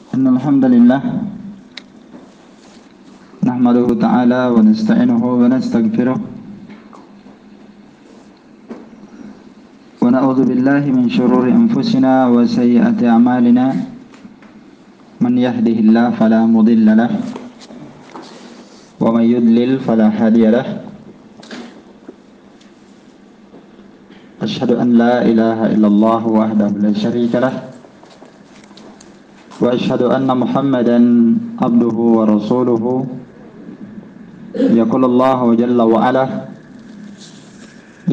الحمد لله نحمده تعالى ونستعينه ونستغفره ونعوذ بالله من شرور أنفسنا وسيئات أعمالنا من يهده الله فلا مضل له ومن يضلل فلا هادي له أشهد أن لا إله إلا الله وحده لا شريك له وأشهد أن محمدا عبده ورسوله يقول الله جل وعلا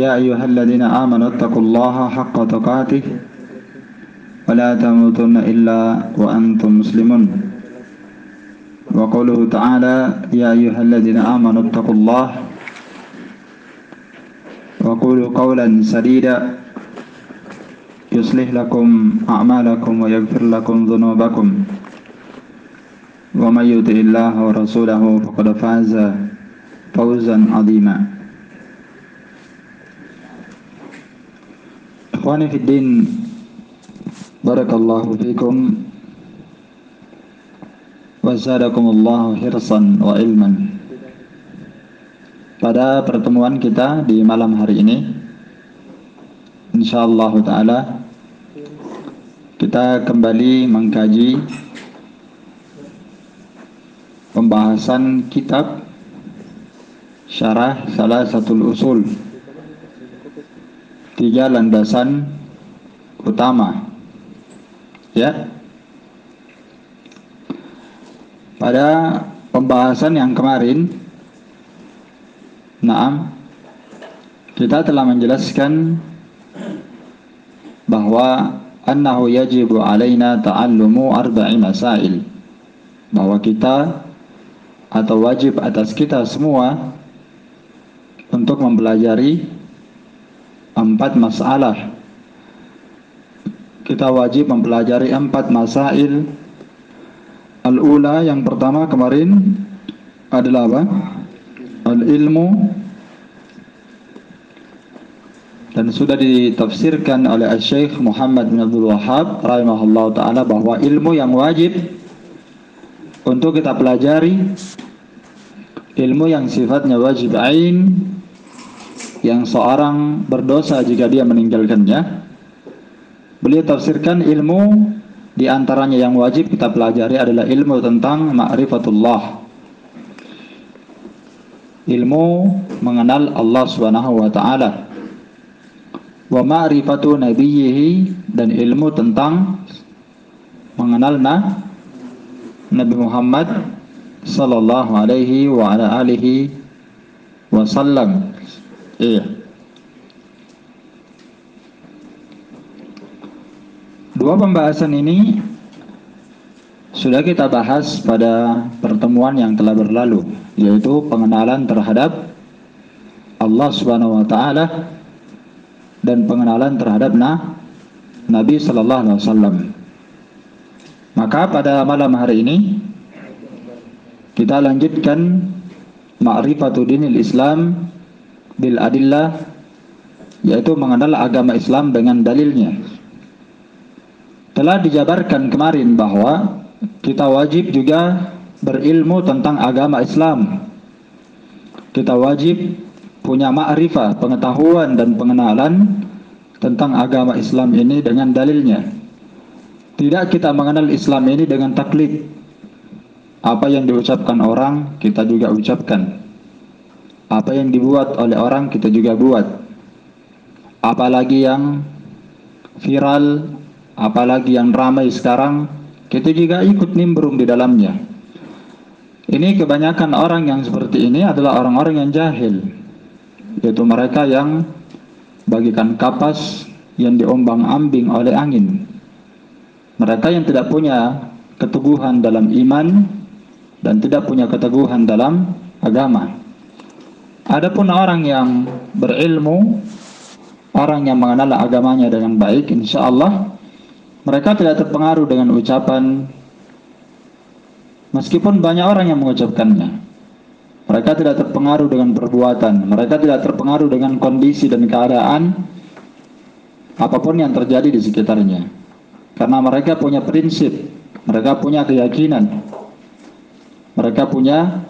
يا أيها الذين آمنوا اتقوا الله حق تقاته ولا تموتن إلا وأنتم مسلمون وقوله تعالى يا أيها الذين آمنوا اتقوا الله وقولوا قولا سديدا يصلح لكم أعمالكم ويغفر لكم ذنوبكم ومن يطع الله ورسوله فقد فاز فوزا عظيما. إخواني في الدين بارك الله فيكم وزادكم الله حرصا وعلما. Pada pertemuan kita di malam hari ini, insyaallah ta'ala kita kembali mengkaji pembahasan kitab Syarah Salasatul Usul, 3 landasan utama. Ya. Pada pembahasan yang kemarin, kita telah menjelaskan bahwa annahu yajibu alaina ta'allumu arba'i masail, bahwa kita atau wajib atas kita semua untuk mempelajari 4 masalah. Kita wajib mempelajari 4 masail. Al-ula, yang pertama kemarin adalah apa? Al-ilmu, dan sudah ditafsirkan oleh Syekh Muhammad bin Abdul Wahhab rahimahullah ta'ala bahwa ilmu yang wajib untuk kita pelajari, ilmu yang sifatnya wajib ain, yang seorang berdosa jika dia meninggalkannya. Beliau tafsirkan ilmu di antaranya yang wajib kita pelajari adalah ilmu tentang ma'rifatullah, ilmu mengenal Allah Subhanahu wa ta'ala, wa ma'rifatu nabiyhi, dan ilmu tentang mengenal Nabi Muhammad sallallahu alaihi wa ala alihi wasallam. Dua pembahasan ini sudah kita bahas pada pertemuan yang telah berlalu, yaitu pengenalan terhadap Allah Subhanahu wa ta'ala dan pengenalan terhadap Nabi sallallahu alaihi wasallam. Maka pada malam hari ini kita lanjutkan ma'rifatu dinil Islam bil adillah, yaitu mengenal agama Islam dengan dalilnya. Telah dijabarkan kemarin bahwa kita wajib juga berilmu tentang agama Islam. Kita wajib punya ma'rifah, pengetahuan dan pengenalan tentang agama Islam ini dengan dalilnya. Tidak kita mengenal Islam ini dengan taklid. Apa yang diucapkan orang kita juga ucapkan, apa yang dibuat oleh orang kita juga buat. Apalagi yang viral, apalagi yang ramai sekarang, kita juga ikut nimbrung di dalamnya. Ini kebanyakan orang yang seperti ini adalah orang-orang yang jahil, yaitu mereka yang bagikan kapas yang diombang-ambing oleh angin. Mereka yang tidak punya keteguhan dalam iman dan tidak punya keteguhan dalam agama. Adapun orang yang berilmu, orang yang mengenal agamanya dengan baik, insya Allah mereka tidak terpengaruh dengan ucapan, meskipun banyak orang yang mengucapkannya. Mereka tidak terpengaruh dengan perbuatan, mereka tidak terpengaruh dengan kondisi dan keadaan apapun yang terjadi di sekitarnya, karena mereka punya prinsip mereka punya keyakinan, mereka punya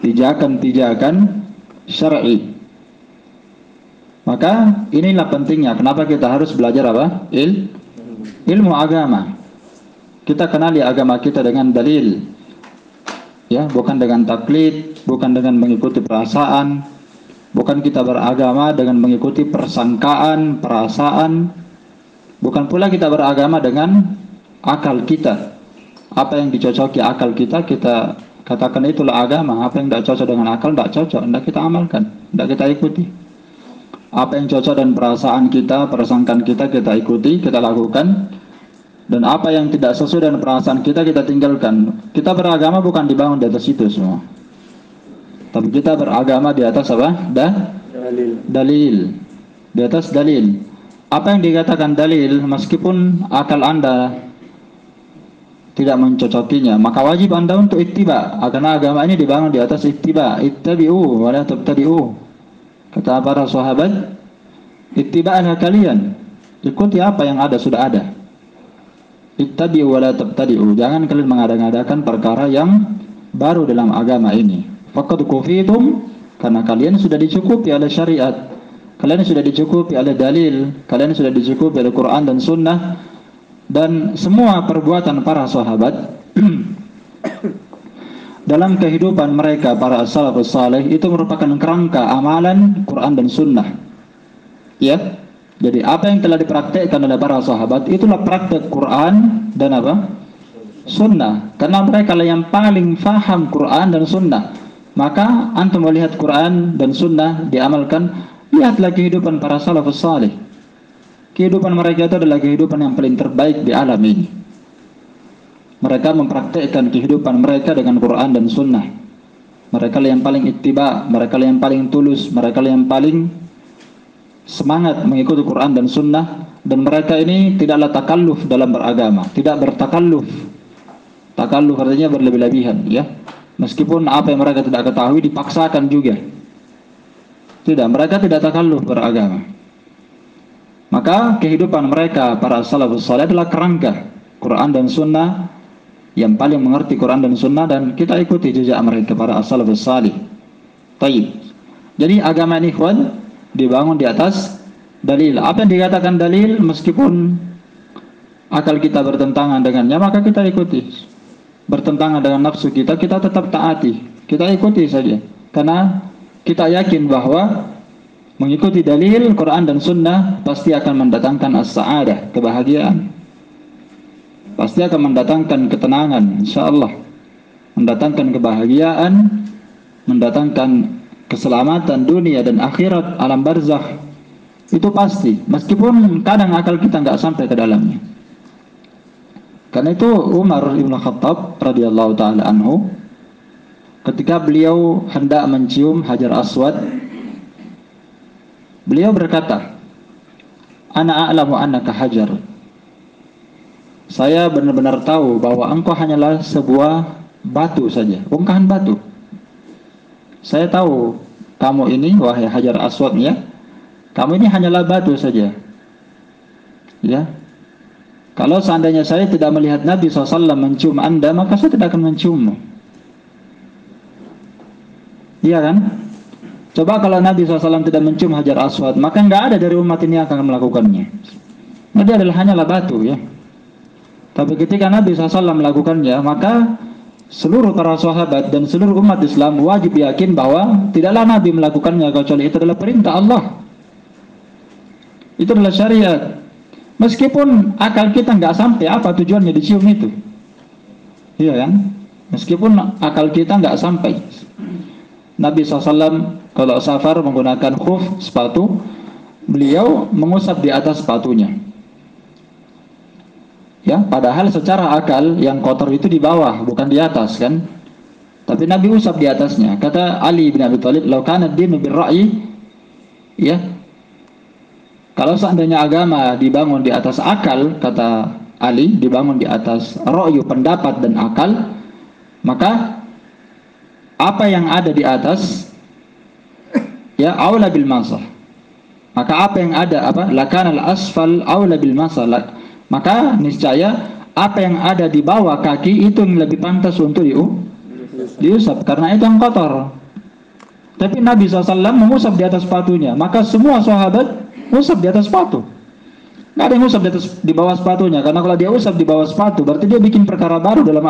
pijakan-pijakan syar'i. Maka inilah pentingnya kenapa kita harus belajar apa? Ilmu agama. Kita kenali agama kita dengan dalil, ya, bukan dengan taklid, bukan dengan mengikuti perasaan, bukan kita beragama dengan mengikuti persangkaan, perasaan, bukan pula kita beragama dengan akal kita. Apa yang dicocoki akal kita, kita katakan itulah agama. Apa yang tidak cocok dengan akal, tidak cocok, tidak kita amalkan, tidak kita ikuti. Apa yang cocok dan perasaan kita, persangkaan kita, kita ikuti, kita lakukan. Dan apa yang tidak sesuai dengan perasaan kita, kita tinggalkan. Kita beragama bukan dibangun di atas itu semua, tapi kita beragama di atas apa? Dalil. Di atas dalil. Apa yang dikatakan dalil, meskipun akal Anda tidak mencocokinya, maka wajib Anda untuk ittiba. Karena agama ini dibangun di atas ittiba. Ittabi'u wa la tabtadi'u. Kata para sahabat, ittiba'lah kalian. Ikuti apa yang ada, sudah ada. Ittabi'u wa la tabtadi'u. Jangan kalian mengada-ngadakan perkara yang baru dalam agama ini. Faqad kufitum, karena kalian sudah dicukupi oleh syariat, kalian sudah dicukupi oleh dalil, kalian sudah dicukupi oleh Quran dan Sunnah. Dan semua perbuatan para sahabat dalam kehidupan mereka, para salafus saleh, itu merupakan kerangka amalan Quran dan Sunnah. Ya, jadi apa yang telah dipraktekkan oleh para sahabat itulah praktek Quran dan apa? Sunnah. Karena mereka lah yang paling faham Quran dan Sunnah. Maka antum melihat Quran dan Sunnah diamalkan, lihatlah kehidupan para salafus saleh. Kehidupan mereka itu adalah kehidupan yang paling terbaik di alam ini. Mereka mempraktekkan kehidupan mereka dengan Quran dan Sunnah. Mereka lah yang paling ittiba, mereka lah yang paling tulus, mereka lah yang paling semangat mengikuti Quran dan Sunnah. Dan mereka ini tidaklah takalluf dalam beragama, tidak bertakalluf. Takalluf artinya berlebih-lebihan, ya. Meskipun apa yang mereka tidak ketahui dipaksakan juga. Tidak, mereka tidak takalluf beragama. Maka kehidupan mereka para salafus saleh adalah kerangka Quran dan Sunnah, yang paling mengerti Quran dan Sunnah, dan kita ikuti jejak mereka para salafus saleh. Taib. Jadi agama ini, ikhwan, dibangun di atas dalil. Apa yang dikatakan dalil, meskipun akal kita bertentangan dengannya, maka kita ikuti. Bertentangan dengan nafsu kita, kita tetap taati, kita ikuti saja. Karena kita yakin bahwa mengikuti dalil Quran dan Sunnah pasti akan mendatangkan as-sa'adah, kebahagiaan. Pasti akan mendatangkan ketenangan, insyaallah. Mendatangkan kebahagiaan, mendatangkan keselamatan dunia dan akhirat, alam barzakh. Itu pasti, meskipun kadang akal kita nggak sampai ke dalamnya. Karena itu Umar Ibn Khattab radhiyallahu taala anhu, ketika beliau hendak mencium Hajar Aswad, beliau berkata, "Ana a'lamu annaka hajar." Saya benar-benar tahu bahwa engkau hanyalah sebuah batu saja, bongkahan batu. Saya tahu kamu ini, wahai Hajar Aswad, ya, kamu ini hanyalah batu saja. Ya. Kalau seandainya saya tidak melihat Nabi SAW mencium Anda, maka saya tidak akan menciummu. Iya kan? Coba kalau Nabi SAW tidak mencium Hajar Aswad, maka nggak ada dari umat ini yang akan melakukannya. Dia adalah hanyalah batu, ya. Tapi ketika Nabi SAW melakukannya, maka seluruh para sahabat dan seluruh umat Islam wajib yakin bahwa tidaklah Nabi melakukannya kecuali itu adalah perintah Allah. Itu adalah syariat. Meskipun akal kita nggak sampai, apa tujuannya dicium itu? Iya kan? Meskipun akal kita nggak sampai. Nabi SAW kalau safar menggunakan khuf, sepatu, beliau mengusap di atas sepatunya. Ya, padahal secara akal yang kotor itu di bawah, bukan di atas, kan? Tapi Nabi usap di atasnya. Kata Ali bin Abi Thalib, "Lau kana ad-dinu bir-ra'yi," ya. Kalau seandainya agama dibangun di atas akal, kata Ali, dibangun di atas ra'yu, pendapat dan akal, maka apa yang ada di atas, ya, aula bil masah. Maka apa yang ada, apa? Lakana al-asfal aula bil masah. Maka niscaya apa yang ada di bawah kaki itu yang lebih pantas untuk diusap, karena itu yang kotor. Tapi Nabi SAW mengusap di atas sepatunya, maka semua sahabat usap di atas sepatu. Nggak ada yang usap di bawah sepatunya, karena kalau dia usap di bawah sepatu berarti dia bikin perkara baru dalam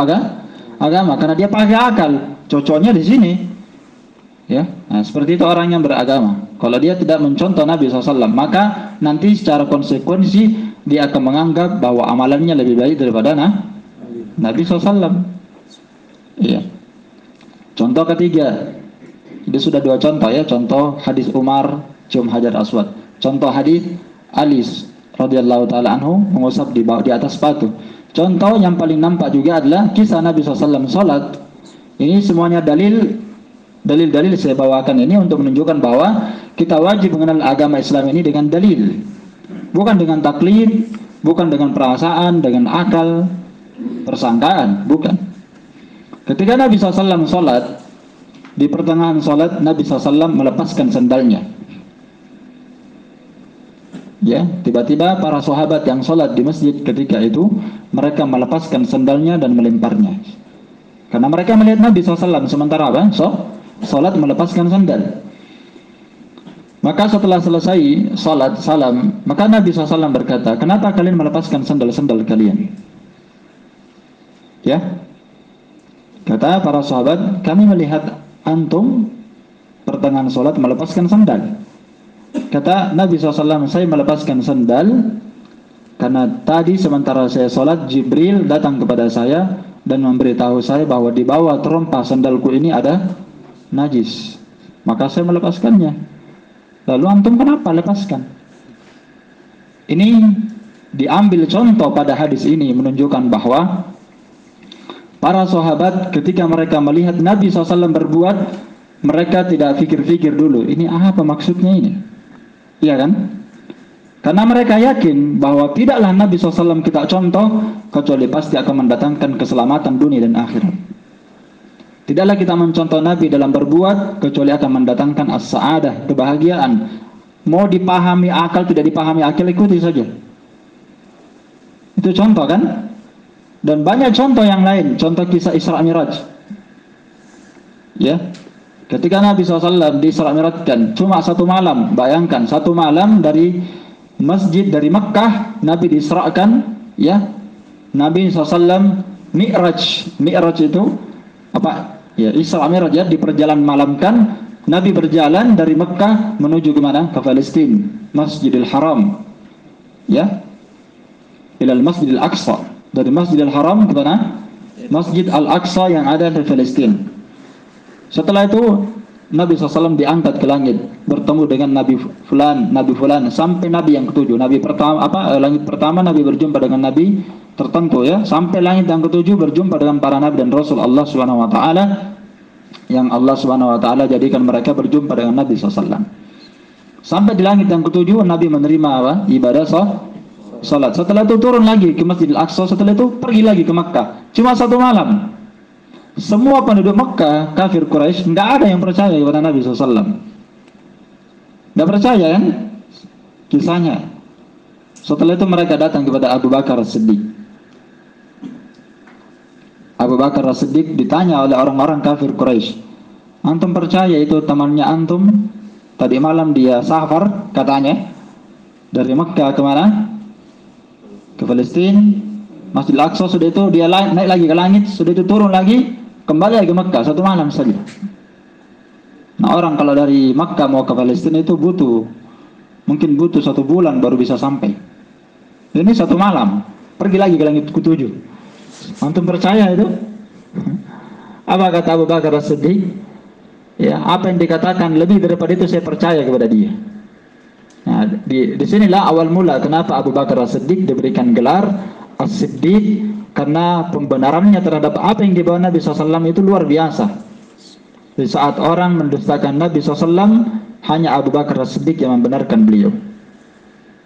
agama, karena dia pakai akal. Cocoknya di sini, ya. Nah, seperti itu orang yang beragama. Kalau dia tidak mencontoh Nabi SAW, maka nanti secara konsekuensi dia akan menganggap bahwa amalannya lebih baik daripada Nabi SAW. Iya. Contoh ketiga, ini sudah dua contoh ya. Contoh hadis Umar cium hajar aswad. Contoh hadis Ali radhiyallahu taala anhu mengusap di atas sepatu. Contoh yang paling nampak juga adalah kisah Nabi SAW salat. Ini semuanya dalil-dalil saya bawakan ini untuk menunjukkan bahwa kita wajib mengenal agama Islam ini dengan dalil, bukan dengan taklid, bukan dengan perasaan, dengan akal, persangkaan, bukan. Ketika Nabi SAW salat, di pertengahan salat Nabi SAW melepaskan sandalnya. Ya, tiba-tiba para sahabat yang salat di masjid ketika itu mereka melepaskan sandalnya dan melemparnya. Karena mereka melihat Nabi SAW sementara apa? Salat melepaskan sandal. Maka setelah selesai salat salam, maka Nabi SAW berkata, kenapa kalian melepaskan sandal-sandal kalian? Ya, kata para sahabat, kami melihat antum pertengahan salat melepaskan sandal. Kata Nabi SAW, saya melepaskan sandal karena tadi sementara saya salat Jibril datang kepada saya dan memberitahu saya bahwa di bawah terompa sandalku ini ada najis. Maka saya melepaskannya. Lalu antum kenapa lepaskan? Ini diambil contoh pada hadis ini menunjukkan bahwa para sahabat ketika mereka melihat Nabi SAW berbuat, mereka tidak fikir-fikir dulu, ini apa maksudnya ini? Iya kan? Karena mereka yakin bahwa tidaklah Nabi SAW kita contoh kecuali pasti akan mendatangkan keselamatan dunia dan akhirat. Tidaklah kita mencontoh Nabi dalam berbuat kecuali akan mendatangkan as-sa'adah, kebahagiaan. Mau dipahami akal, tidak dipahami akal, ikuti saja. Itu contoh kan? Dan banyak contoh yang lain, contoh kisah Isra Miraj. Ya, ketika Nabi SAW di Isra Mirajkan cuma satu malam, bayangkan satu malam dari masjid dari Mekkah Nabi diisrakan, ya. Nabi SAW Mi'raj itu apa? Ya, Isra Miraj ya, di perjalanan malam kan Nabi berjalan dari Mekkah menuju ke mana? Ke Palestina, Masjidil Haram. Ya. Ilal Masjidil Aqsa. Dari Masjidil Haram ke mana? Masjid Al-Aqsa yang ada di Palestina. Setelah itu Nabi SAW diangkat ke langit, bertemu dengan Nabi Fulan, sampai Nabi yang ketujuh. Nabi pertama langit pertama Nabi berjumpa dengan Nabi tertentu ya, sampai langit yang ketujuh berjumpa dengan para Nabi dan Rasul Allah Subhanahu Wa Taala, yang Allah Subhanahu Wa Taala jadikan mereka berjumpa dengan Nabi SAW. Sampai di langit yang ketujuh Nabi menerima ibadah salat. Setelah itu turun lagi ke Masjidil Aqsa, setelah itu pergi lagi ke Makkah. Cuma satu malam. Semua penduduk Makkah, kafir Quraisy, tidak ada yang percaya kepada Nabi SAW. Tidak percaya kan? Kisahnya. Setelah itu mereka datang kepada Abu Bakar As-Siddiq. Abu Bakar As-Siddiq ditanya oleh orang-orang kafir Quraisy, antum percaya itu temannya antum? Tadi malam dia safar katanya dari Makkah ke mana? Ke Palestina, Masjidil Aqsa. Sudah itu dia naik lagi ke langit, sudah itu turun lagi, kembali lagi ke Makkah, satu malam saja. Nah, orang kalau dari Makkah mau ke Palestina itu mungkin butuh 1 bulan baru bisa sampai. Ini satu malam, pergi lagi ke langit ke-7. Antum percaya itu? Apa kata Abu Bakar As-Siddiq? Ya, apa yang dikatakan lebih daripada itu saya percaya kepada dia. Nah, di sinilah awal mula kenapa Abu Bakar As-Siddiq diberikan gelar As-Siddiq, karena pembenarannya terhadap apa yang dibawa Nabi SAW itu luar biasa. Di saat orang mendustakan Nabi SAW, hanya Abu Bakar As-Siddiq yang membenarkan beliau.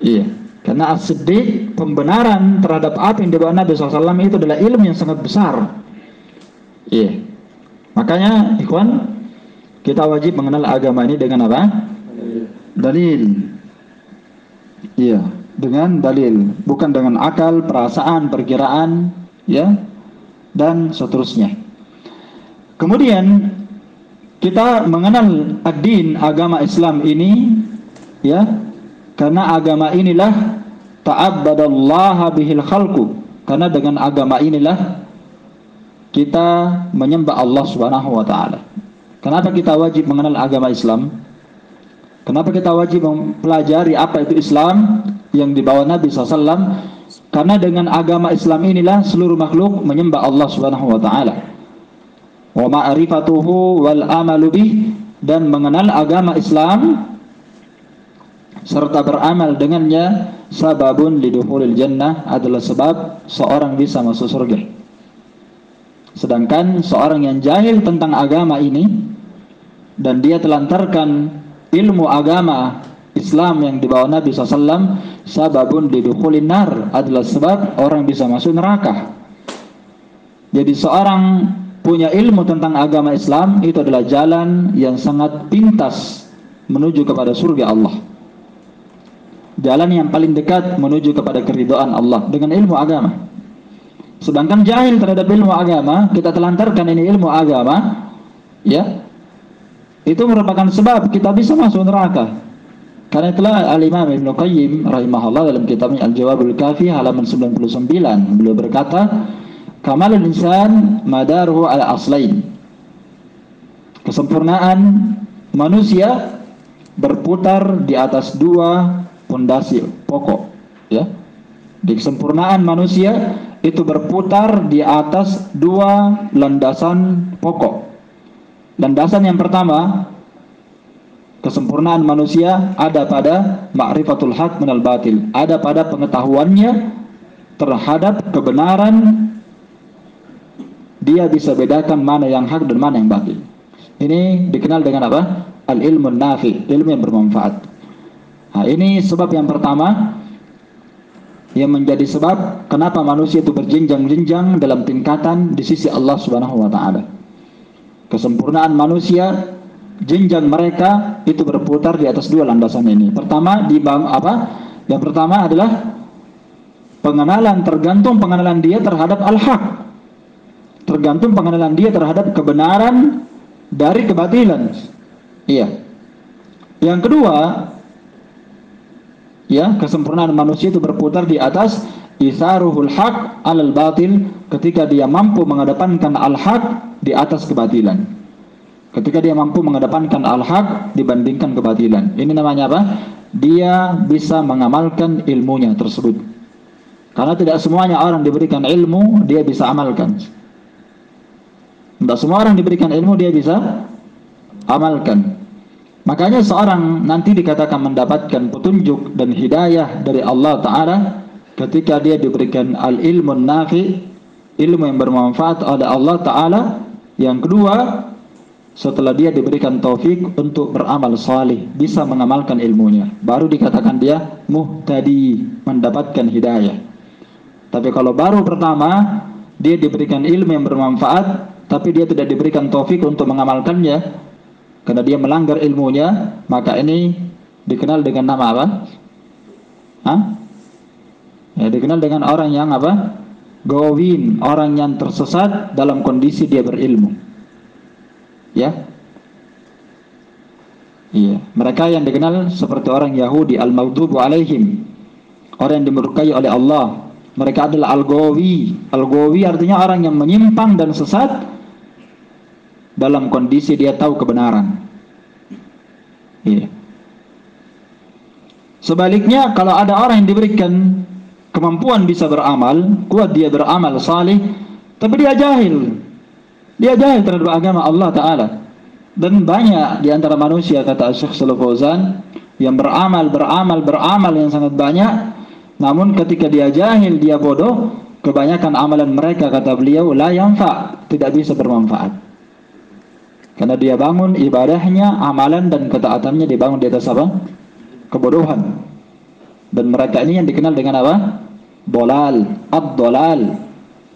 Iya, karena As-Siddiq, pembenaran terhadap apa yang dibawa Nabi SAW itu adalah ilmu yang sangat besar. Iya, makanya ikhwan, kita wajib mengenal agama ini dengan apa? Dalil. Iya. dengan dalil, bukan dengan akal, perasaan, perkiraan, ya, dan seterusnya. Kemudian kita mengenal ad-din, agama Islam ini, ya, karena agama inilah ta'abbadallaha bihil khalqu, karena dengan agama inilah kita menyembah Allah Subhanahu wa taala. Kenapa kita wajib mengenal agama Islam? Kenapa kita wajib mempelajari apa itu Islam yang dibawa Nabi SAW? Karena dengan agama Islam inilah seluruh makhluk menyembah Allah Subhanahu wa taala. Wa ma'rifatuhu wal amalu bih, dan mengenal agama Islam serta beramal dengannya sababun lidukhulil jannah, adalah sebab seorang bisa masuk surga. Sedangkan seorang yang jahil tentang agama ini dan dia telantarkan ilmu agama Islam yang dibawa Nabi SAW, sababun lidukhulin nar, adalah sebab orang bisa masuk neraka. Jadi seorang punya ilmu tentang agama Islam itu adalah jalan yang sangat pintas menuju kepada surga Allah. Jalan yang paling dekat menuju kepada keridhaan Allah dengan ilmu agama. Sedangkan jahil terhadap ilmu agama, kita telantarkan ini ilmu agama, ya, itu merupakan sebab kita bisa masuk neraka. Karena itulah Al-Imam Ibn Qayyim rahimahullah dalam kitabnya Al-Jawabul Kafi halaman 99, beliau berkata, kamalul insan madaruhu ala aslain, kesempurnaan manusia berputar di atas dua pondasi pokok, ya. Di kesempurnaan manusia itu berputar di atas dua landasan pokok. Landasan yang pertama, kesempurnaan manusia ada pada ma'rifatul haq minal batil, ada pada pengetahuannya terhadap kebenaran. Dia bisa bedakan mana yang hak dan mana yang batil. Ini dikenal dengan apa? Al-ilmun nafi, ilmu yang bermanfaat. Nah, ini sebab yang pertama yang menjadi sebab kenapa manusia itu berjenjang-jenjang dalam tingkatan di sisi Allah Subhanahu wa taala. Kesempurnaan manusia, jenjang mereka itu berputar di atas dua landasan ini. Pertama Yang pertama adalah pengenalan, tergantung pengenalan dia terhadap al-haq. Tergantung pengenalan dia terhadap kebenaran dari kebatilan. Iya. Yang kedua, ya, kesempurnaan manusia itu berputar di atas isaruhul haq alal batil, ketika dia mampu mengedepankan al-haq di atas kebatilan. Ketika dia mampu mengedepankan al-haq dibandingkan kebatilan. Ini namanya apa? Dia bisa mengamalkan ilmunya tersebut. Karena tidak semuanya orang diberikan ilmu dia bisa amalkan. Tidak semua orang diberikan ilmu dia bisa amalkan. Makanya seorang nanti dikatakan mendapatkan petunjuk dan hidayah dari Allah Ta'ala ketika dia diberikan al-ilmun nafi, ilmu yang bermanfaat oleh Allah Ta'ala. Yang kedua, setelah dia diberikan taufik untuk beramal salih, bisa mengamalkan ilmunya, baru dikatakan dia muhtadi, mendapatkan hidayah. Tapi kalau baru pertama dia diberikan ilmu yang bermanfaat tapi dia tidak diberikan taufik untuk mengamalkannya karena dia melanggar ilmunya, maka ini dikenal dengan nama apa? Ya, dikenal dengan orang yang apa? Gawin, orang yang tersesat dalam kondisi dia berilmu. Ya. Iya, mereka yang dikenal seperti orang Yahudi, al-maghdubu alaihim, orang yang dimurkai oleh Allah. Mereka adalah al-gawi. Al-gawi artinya orang yang menyimpang dan sesat dalam kondisi dia tahu kebenaran. Iya. Sebaliknya, kalau ada orang yang diberikan kemampuan bisa beramal, kuat dia beramal salih, tapi dia jahil. Dia jahil terhadap agama Allah Ta'ala. Dan banyak di antara manusia, kata Syekh Shalih Fauzan, yang beramal yang sangat banyak, namun ketika dia jahil, dia bodoh, kebanyakan amalan mereka, kata beliau, la yanfa', tidak bisa bermanfaat. Karena dia bangun ibadahnya, amalan dan ketaatannya dibangun di atas apa? Kebodohan. Dan mereka ini yang dikenal dengan apa? Dolal, ad-dolal.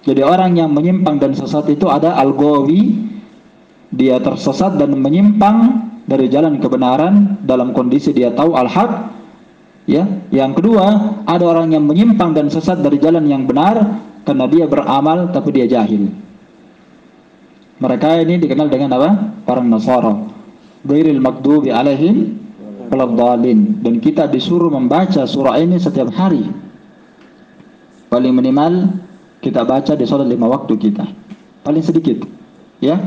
Jadi orang yang menyimpang dan sesat itu ada al-gawi, dia tersesat dan menyimpang dari jalan kebenaran dalam kondisi dia tahu al-haq, Ya, yang kedua, ada orang yang menyimpang dan sesat dari jalan yang benar karena dia beramal tapi dia jahil. Mereka ini dikenal dengan apa? Orang Nasara. Ghairil maghdubi alaihim waladdallin. Dan kita disuruh membaca surah ini setiap hari. Paling minimal kita baca di salat 5 waktu kita. Paling sedikit, ya.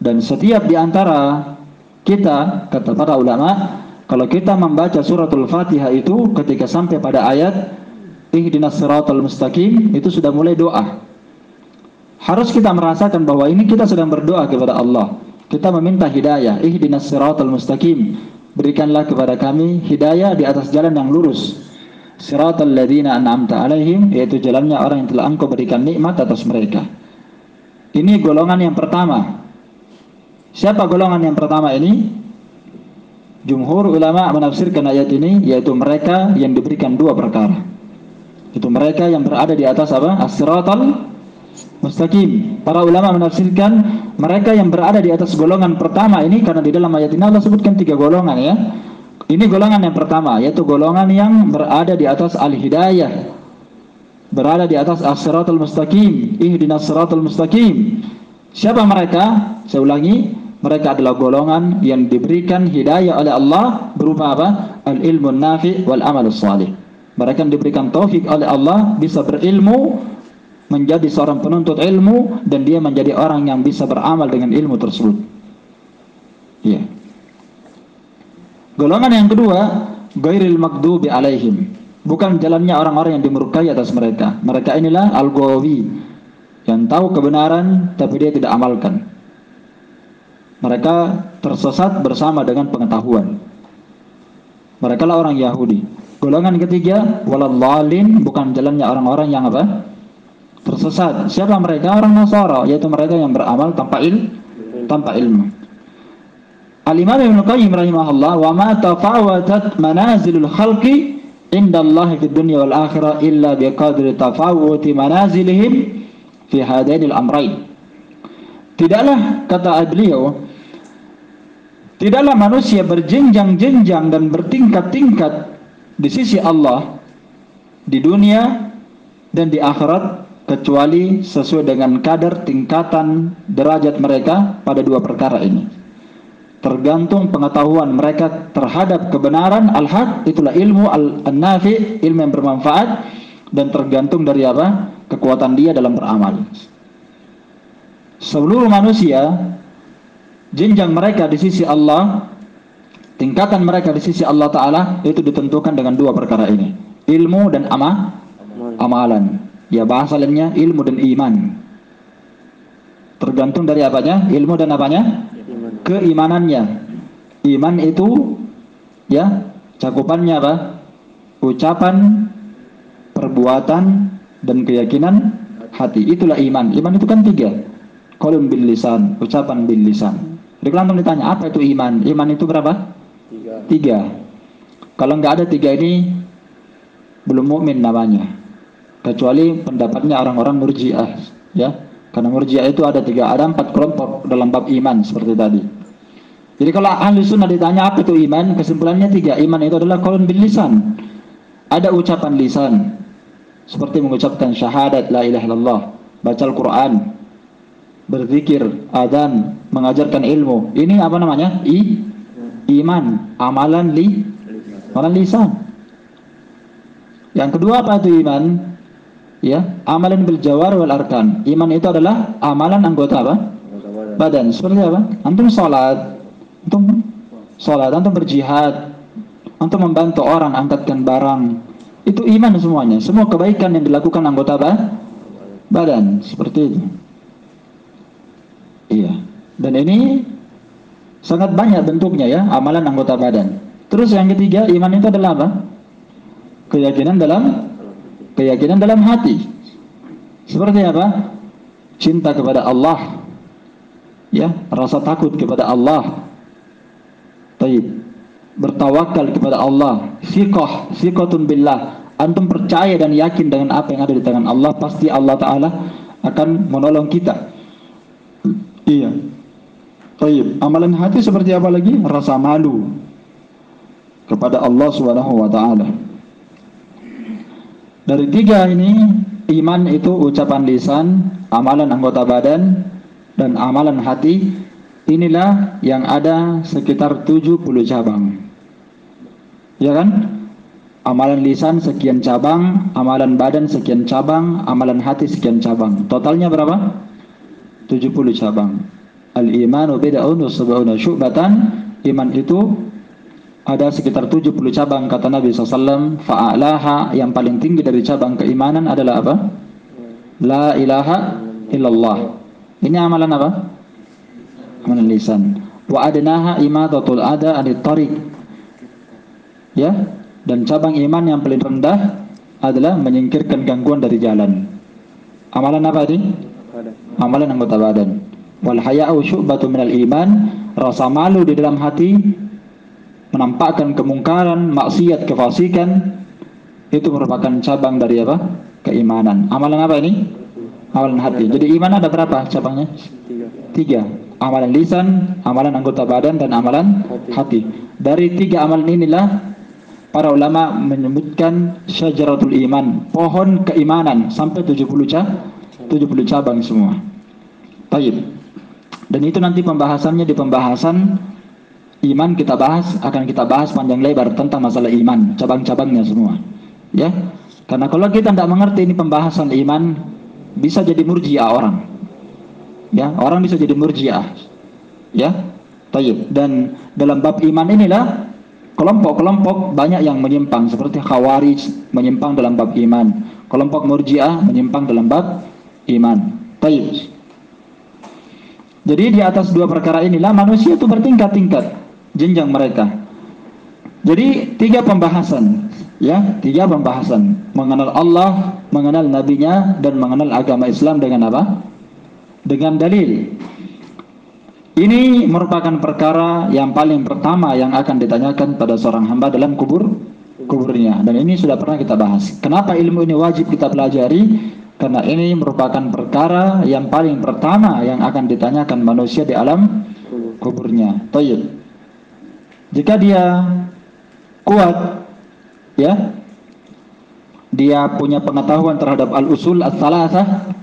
Dan setiap di antara kita, kata para ulama, kalau kita membaca suratul Fatihah itu ketika sampai pada ayat ihdinas siratal mustaqim, itu sudah mulai doa. Harus kita merasakan bahwa ini kita sedang berdoa kepada Allah. Kita meminta hidayah, ihdinas siratal mustaqim. Berikanlah kepada kami hidayah di atas jalan yang lurus. Siratal ladzina an'amta alaihim, yaitu jalannya orang yang telah Engkau berikan nikmat atas mereka. Ini golongan yang pertama. Siapa golongan yang pertama ini? Jumhur ulama menafsirkan ayat ini yaitu mereka yang diberikan dua perkara. Itu mereka yang berada di atas apa? As-siratal mustaqim. Para ulama menafsirkan mereka yang berada di atas golongan pertama ini karena di dalam ayat ini Allah sebutkan 3 golongan, ya. Ini golongan yang pertama, yaitu golongan yang berada di atas al-hidayah, berada di atas as-siratal mustaqim, ihdinas siratal mustaqim. Siapa mereka? Saya ulangi, mereka adalah golongan yang diberikan hidayah oleh Allah berupa apa? Al-ilmun nafi' wal amalus salih. Mereka yang diberikan taufik oleh Allah bisa berilmu, menjadi seorang penuntut ilmu, dan dia menjadi orang yang bisa beramal dengan ilmu tersebut. Iya. Golongan yang kedua, ghairil maghdubi alaihim. Bukan jalannya orang-orang yang dimurkai atas mereka. Mereka inilah al-ghawi, yang tahu kebenaran tapi dia tidak amalkan. Mereka tersesat bersama dengan pengetahuan. Mereka lah orang Yahudi. Golongan ketiga, waladhdallin, bukan jalannya orang-orang yang apa? Tersesat. Siapa mereka? Orang Nasara, yaitu mereka yang beramal tanpa ilmu. Al-Imam Ibnu Qayyim rahimahullah, wa ma tafawatat manazilul khalqi indallahi fid dunya wal akhirah illa biqadri tafawuti manazilihim fi hadainil amrayn. Tidaklah, kata beliau, tidaklah manusia berjenjang-jenjang dan bertingkat-tingkat di sisi Allah di dunia dan di akhirat kecuali sesuai dengan kadar tingkatan derajat mereka pada dua perkara ini. Tergantung pengetahuan mereka terhadap kebenaran al-haq, itulah ilmu al-nafi, ilmu yang bermanfaat, dan tergantung dari apa? Kekuatan dia dalam beramal. Seluruh manusia, jenjang mereka di sisi Allah, tingkatan mereka di sisi Allah Ta'ala, itu ditentukan dengan dua perkara ini, ilmu dan amalan. Ya, bahasa lainnya ilmu dan iman. Tergantung dari apanya? Ilmu dan apanya? Keimanannya. Iman itu, ya, cakupannya apa? Ucapan, perbuatan, dan keyakinan hati. Itulah iman. Iman itu kan 3. Qaulun bil lisan, ucapan bil lisan. Jadi kalau antum ditanya apa itu iman? Iman itu berapa? 3. Kalau nggak ada 3 ini belum mukmin namanya. Kecuali pendapatnya orang-orang Murji'ah, ya. Karena Murji'ah itu ada 4 kelompok dalam bab iman seperti tadi. Jadi kalau ahli sunnah ditanya apa itu iman, kesimpulannya 3. Iman itu adalah qaulun bil lisan. Ada ucapan lisan, seperti mengucapkan syahadat la ilaha illallah, baca Al-Quran, berzikir, adzan, mengajarkan ilmu. Ini apa namanya? Iman. Amalan lisan. Yang kedua apa itu iman? Ya, amalan bil jawar wal arkan. Iman itu adalah amalan anggota apa? Badan. Seperti apa? Antum salat, antum berjihad, antum membantu orang angkatkan barang. Itu iman semuanya. Semua kebaikan yang dilakukan anggota badan. Seperti itu. Iya. Dan ini sangat banyak bentuknya, ya, amalan anggota badan. Terus yang ketiga, iman itu adalah apa? Keyakinan dalam hati. Seperti apa? Cinta kepada Allah, ya, rasa takut kepada Allah. Taib. Bertawakal kepada Allah. Thiqatun billah. Antum percaya dan yakin dengan apa yang ada di tangan Allah, pasti Allah Ta'ala akan menolong kita. Iya. Taib. Amalan hati seperti apa lagi? Rasa malu. kepada Allah Subhanahu wa taala. Dari tiga ini, iman itu ucapan lisan, amalan anggota badan, dan amalan hati. Inilah yang ada sekitar 70 cabang. Ya kan? Amalan lisan sekian cabang, amalan badan sekian cabang, amalan hati sekian cabang. Totalnya berapa? 70 cabang. Al-imanu bid'un wa sab'una syu'batan. Iman itu ada sekitar 70 cabang, kata Nabi SAW. Fa'alaha, yang paling tinggi dari cabang keimanan adalah apa? La ilaha illallah. Ini amalan apa? Amalan lisan. Wa adnaha imadatul ada anit tariq. Ya, dan cabang iman yang paling rendah adalah menyingkirkan gangguan dari jalan. Amalan apa ini? Amalan anggota badan. Wal haya'u syu'batu minal iman. Rasa malu di dalam hati, menampakkan kemungkaran, maksiat, kefasikan, itu merupakan cabang dari apa? Keimanan. Amalan apa ini? Amalan hati. Jadi iman ada berapa cabangnya? Tiga. Amalan lisan, amalan anggota badan, dan amalan hati. Dari tiga amalan inilah para ulama menyebutkan syajaratul iman, pohon keimanan, sampai 70 cabang semua. Baik. Dan itu nanti pembahasannya di pembahasan iman akan kita bahas panjang lebar tentang masalah iman, cabang-cabangnya semua. Ya. Karena kalau kita tidak mengerti ini pembahasan iman, bisa jadi murji'ah orang. Ya, orang bisa jadi murji'ah. Ya. Baik. Dan dalam bab iman inilah kelompok-kelompok banyak yang menyimpang, seperti Khawarij menyimpang dalam bab iman, kelompok Murji'ah menyimpang dalam bab iman. Baik. Jadi di atas dua perkara inilah manusia itu bertingkat-tingkat jenjang mereka. Jadi tiga pembahasan, ya, tiga pembahasan: mengenal Allah, mengenal nabinya, dan mengenal agama Islam dengan apa? Dengan dalil. Ini merupakan perkara yang paling pertama yang akan ditanyakan pada seorang hamba dalam kuburnya. Dan ini sudah pernah kita bahas. Kenapa ilmu ini wajib kita pelajari? Karena ini merupakan perkara yang paling pertama yang akan ditanyakan manusia di alam kuburnya. Tayyib. Jika dia kuat, ya, dia punya pengetahuan terhadap al-usul as-salasah,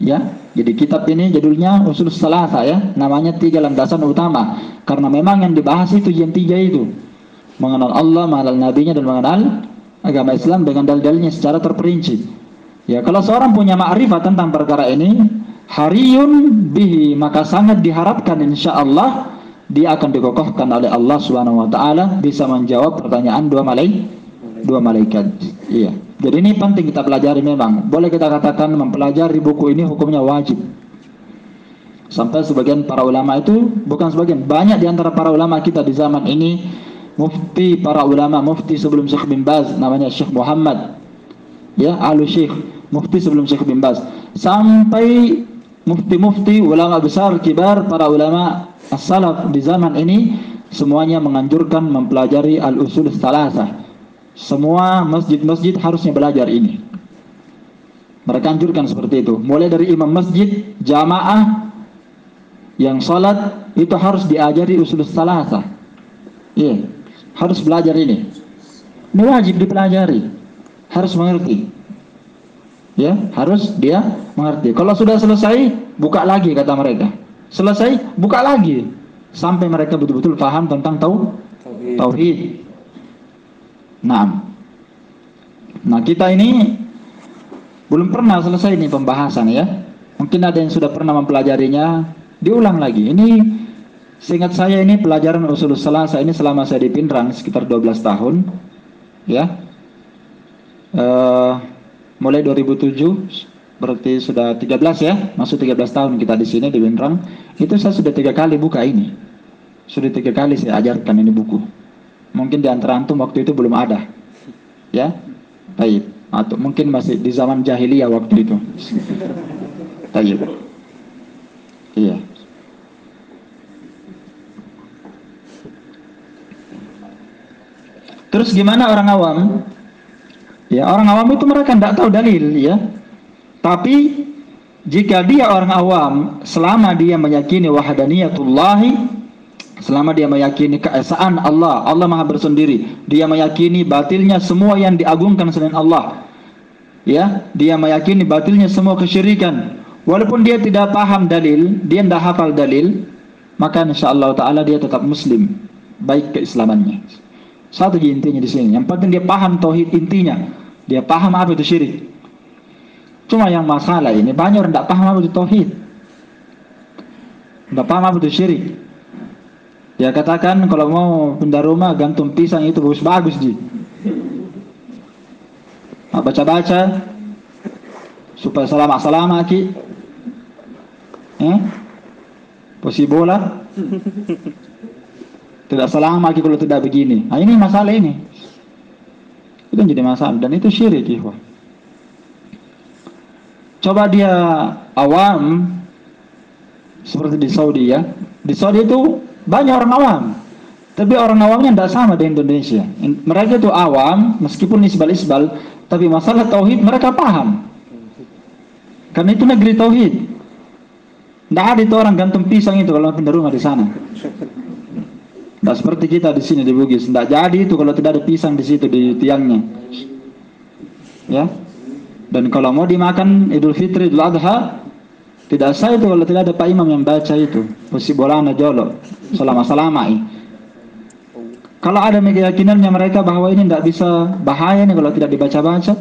ya. Jadi kitab ini judulnya Usul Salasah, ya, namanya tiga landasan utama. Karena memang yang dibahas itu yang tiga itu: mengenal Allah, mengenal nabinya, dan mengenal agama Islam dengan dalil-dalilnya secara terperinci. Ya, kalau seorang punya ma'rifat tentang perkara ini, hariyun bihi, maka sangat diharapkan insyaallah dia akan dikokohkan oleh Allah Subhanahu wa taala bisa menjawab pertanyaan dua malaikat. Iya. Jadi ini penting kita pelajari memang. Boleh kita katakan mempelajari buku ini hukumnya wajib. Sampai sebagian para ulama itu, bukan sebagian, banyak di antara para ulama kita di zaman ini, mufti para ulama, mufti sebelum Syekh bin Baz, namanya Syekh Muhammad, ya, Syekh, mufti sebelum Syekh bin Baz, sampai mufti-mufti ulama besar kibar para ulama as-salaf di zaman ini, semuanya menganjurkan mempelajari al-usul salasah. Semua masjid-masjid harusnya belajar ini. Mereka anjurkan seperti itu. Mulai dari imam masjid, jamaah yang salat itu harus diajari usul salasah. Iya, harus belajar ini. Ini wajib dipelajari. Harus mengerti. Ya, harus dia mengerti. Kalau sudah selesai, buka lagi kata mereka. Selesai, buka lagi sampai mereka betul-betul paham tentang tauhid. Nah, kita ini belum pernah selesai ini pembahasan, ya. Mungkin ada yang sudah pernah mempelajarinya, diulang lagi. Ini seingat saya ini pelajaran usul salasah ini selama saya di Pindrang sekitar 12 tahun, ya. Mulai 2007 berarti sudah 13, ya. Masuk 13 tahun kita di sini di Pindrang. Itu saya sudah 3 kali buka ini. Sudah 3 kali saya ajarkan ini buku. Mungkin di antara antum waktu itu belum ada, ya, baik, atau mungkin masih di zaman jahiliyah waktu itu, baik, iya. Terus gimana orang awam? Ya, orang awam itu mereka tidak tahu dalil, ya. Tapi jika dia orang awam, selama dia meyakini wahdaniyatullahi, Selama dia meyakini keesaan Allah, Allah Maha bersendiri, dia meyakini batilnya semua yang diagungkan selain Allah. Ya, dia meyakini batilnya semua kesyirikan. Walaupun dia tidak paham dalil, dia tidak hafal dalil, maka insyaallah taala dia tetap muslim, baik keislamannya. Satu intinya di sini. Yang penting dia paham tauhid intinya. Dia paham apa itu syirik. Cuma yang masalah ini banyak orang tidak paham apa itu tauhid. Tidak paham apa itu syirik. Dia katakan kalau mau pindah rumah gantung pisang itu bagus-bagus ji. Baca-baca supaya selamat-selamat ki. Posisi bola tidak selamat ki kalau tidak begini. Nah, ini masalah ini. Itu jadi masalah dan itu syirik ikhwah. Coba dia awam seperti di Saudi ya. Di Saudi itu banyak orang awam, tapi orang awamnya tidak sama di Indonesia. Mereka itu awam, meskipun isbal-isbal, tapi masalah tauhid mereka paham. Karena itu negeri tauhid. Tidak ada itu orang gantung pisang itu kalau pindah rumah di sana. Tidak seperti kita di sini di Bugis. Tidak jadi itu kalau tidak ada pisang di situ di tiangnya. Ya. Dan kalau mau dimakan Idul Fitri, Idul Adha, tidak sah itu kalau tidak ada Pak Imam yang baca itu. Posisi bolana jolo. Selama-selama. Kalau ada keyakinannya mereka bahwa ini tidak bisa bahaya nih kalau tidak dibaca-baca.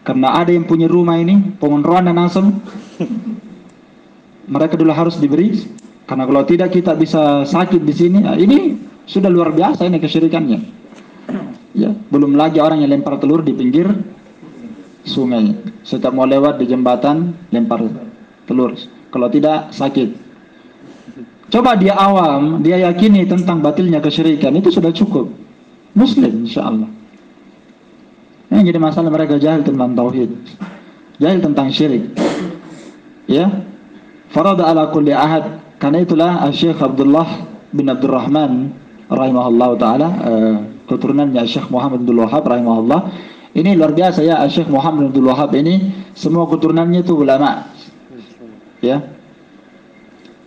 Karena ada yang punya rumah ini, pengonroan dan asam. Mereka dulu harus diberi. Karena kalau tidak kita bisa sakit di sini. Nah, ini sudah luar biasa ini kesyirikannya. Ya, belum lagi orang yang lempar telur di pinggir sungai. Setiap mau lewat di jembatan lempar telur. Kalau tidak sakit. Coba dia awam, dia yakini tentang batilnya kesyirikan, itu sudah cukup. Muslim insyaallah. Ini jadi masalah mereka jahil tentang tauhid. Jahil tentang syirik. Ya. Farada ala kulli ahad. Karena itulah Syekh Abdullah bin Abdurrahman rahimahullah taala, keturunannya Syekh Muhammad Abdul Wahhab rahimahullah. Ini luar biasa ya, Syekh Muhammad Abdul Wahhab ini semua keturunannya itu ulama. Ya.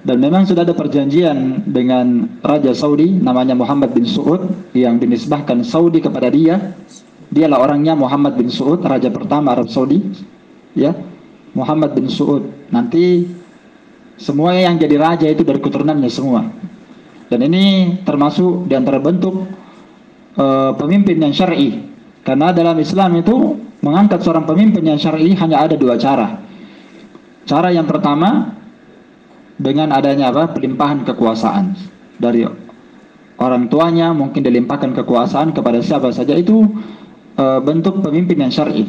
Dan memang sudah ada perjanjian dengan Raja Saudi namanya Muhammad bin Saud yang dinisbahkan Saudi kepada dia. Dialah orangnya Muhammad bin Saud, raja pertama Arab Saudi. Ya. Muhammad bin Saud. Nanti semua yang jadi raja itu dari keturunannya semua. Dan ini termasuk di antara bentuk pemimpin yang syar'i. Karena dalam Islam itu mengangkat seorang pemimpin yang syar'i hanya ada dua cara. Cara yang pertama dengan adanya apa? Pelimpahan kekuasaan dari orang tuanya, mungkin dilimpahkan kekuasaan kepada siapa saja, itu bentuk pemimpin yang syar'i.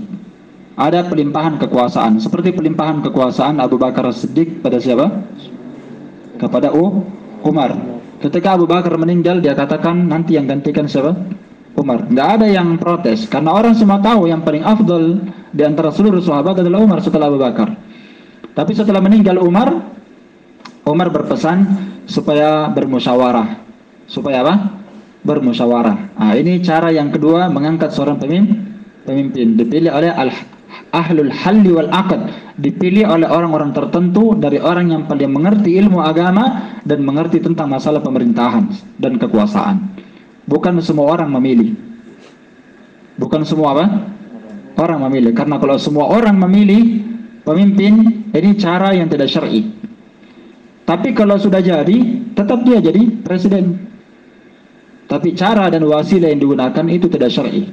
Ada pelimpahan kekuasaan, seperti pelimpahan kekuasaan Abu Bakar As-Siddiq pada siapa? Kepada Umar. Ketika Abu Bakar meninggal, dia katakan nanti yang gantikan siapa? Umar. Nggak ada yang protes karena orang semua tahu yang paling afdal di antara seluruh sahabat adalah Umar setelah Abu Bakar. Tapi setelah meninggal Umar berpesan supaya bermusyawarah. Supaya apa? Bermusyawarah. Nah, ini cara yang kedua mengangkat seorang pemimpin. Dipilih oleh ahlul halli wal aqd. Dipilih oleh orang-orang tertentu dari orang yang paling mengerti ilmu agama dan mengerti tentang masalah pemerintahan dan kekuasaan. Bukan semua orang memilih. Bukan semua apa? Orang memilih. Karena kalau semua orang memilih pemimpin, ini cara yang tidak syar'i. Tapi kalau sudah jadi, tetap dia jadi presiden. Tapi cara dan wasilah yang digunakan itu tidak syar'i.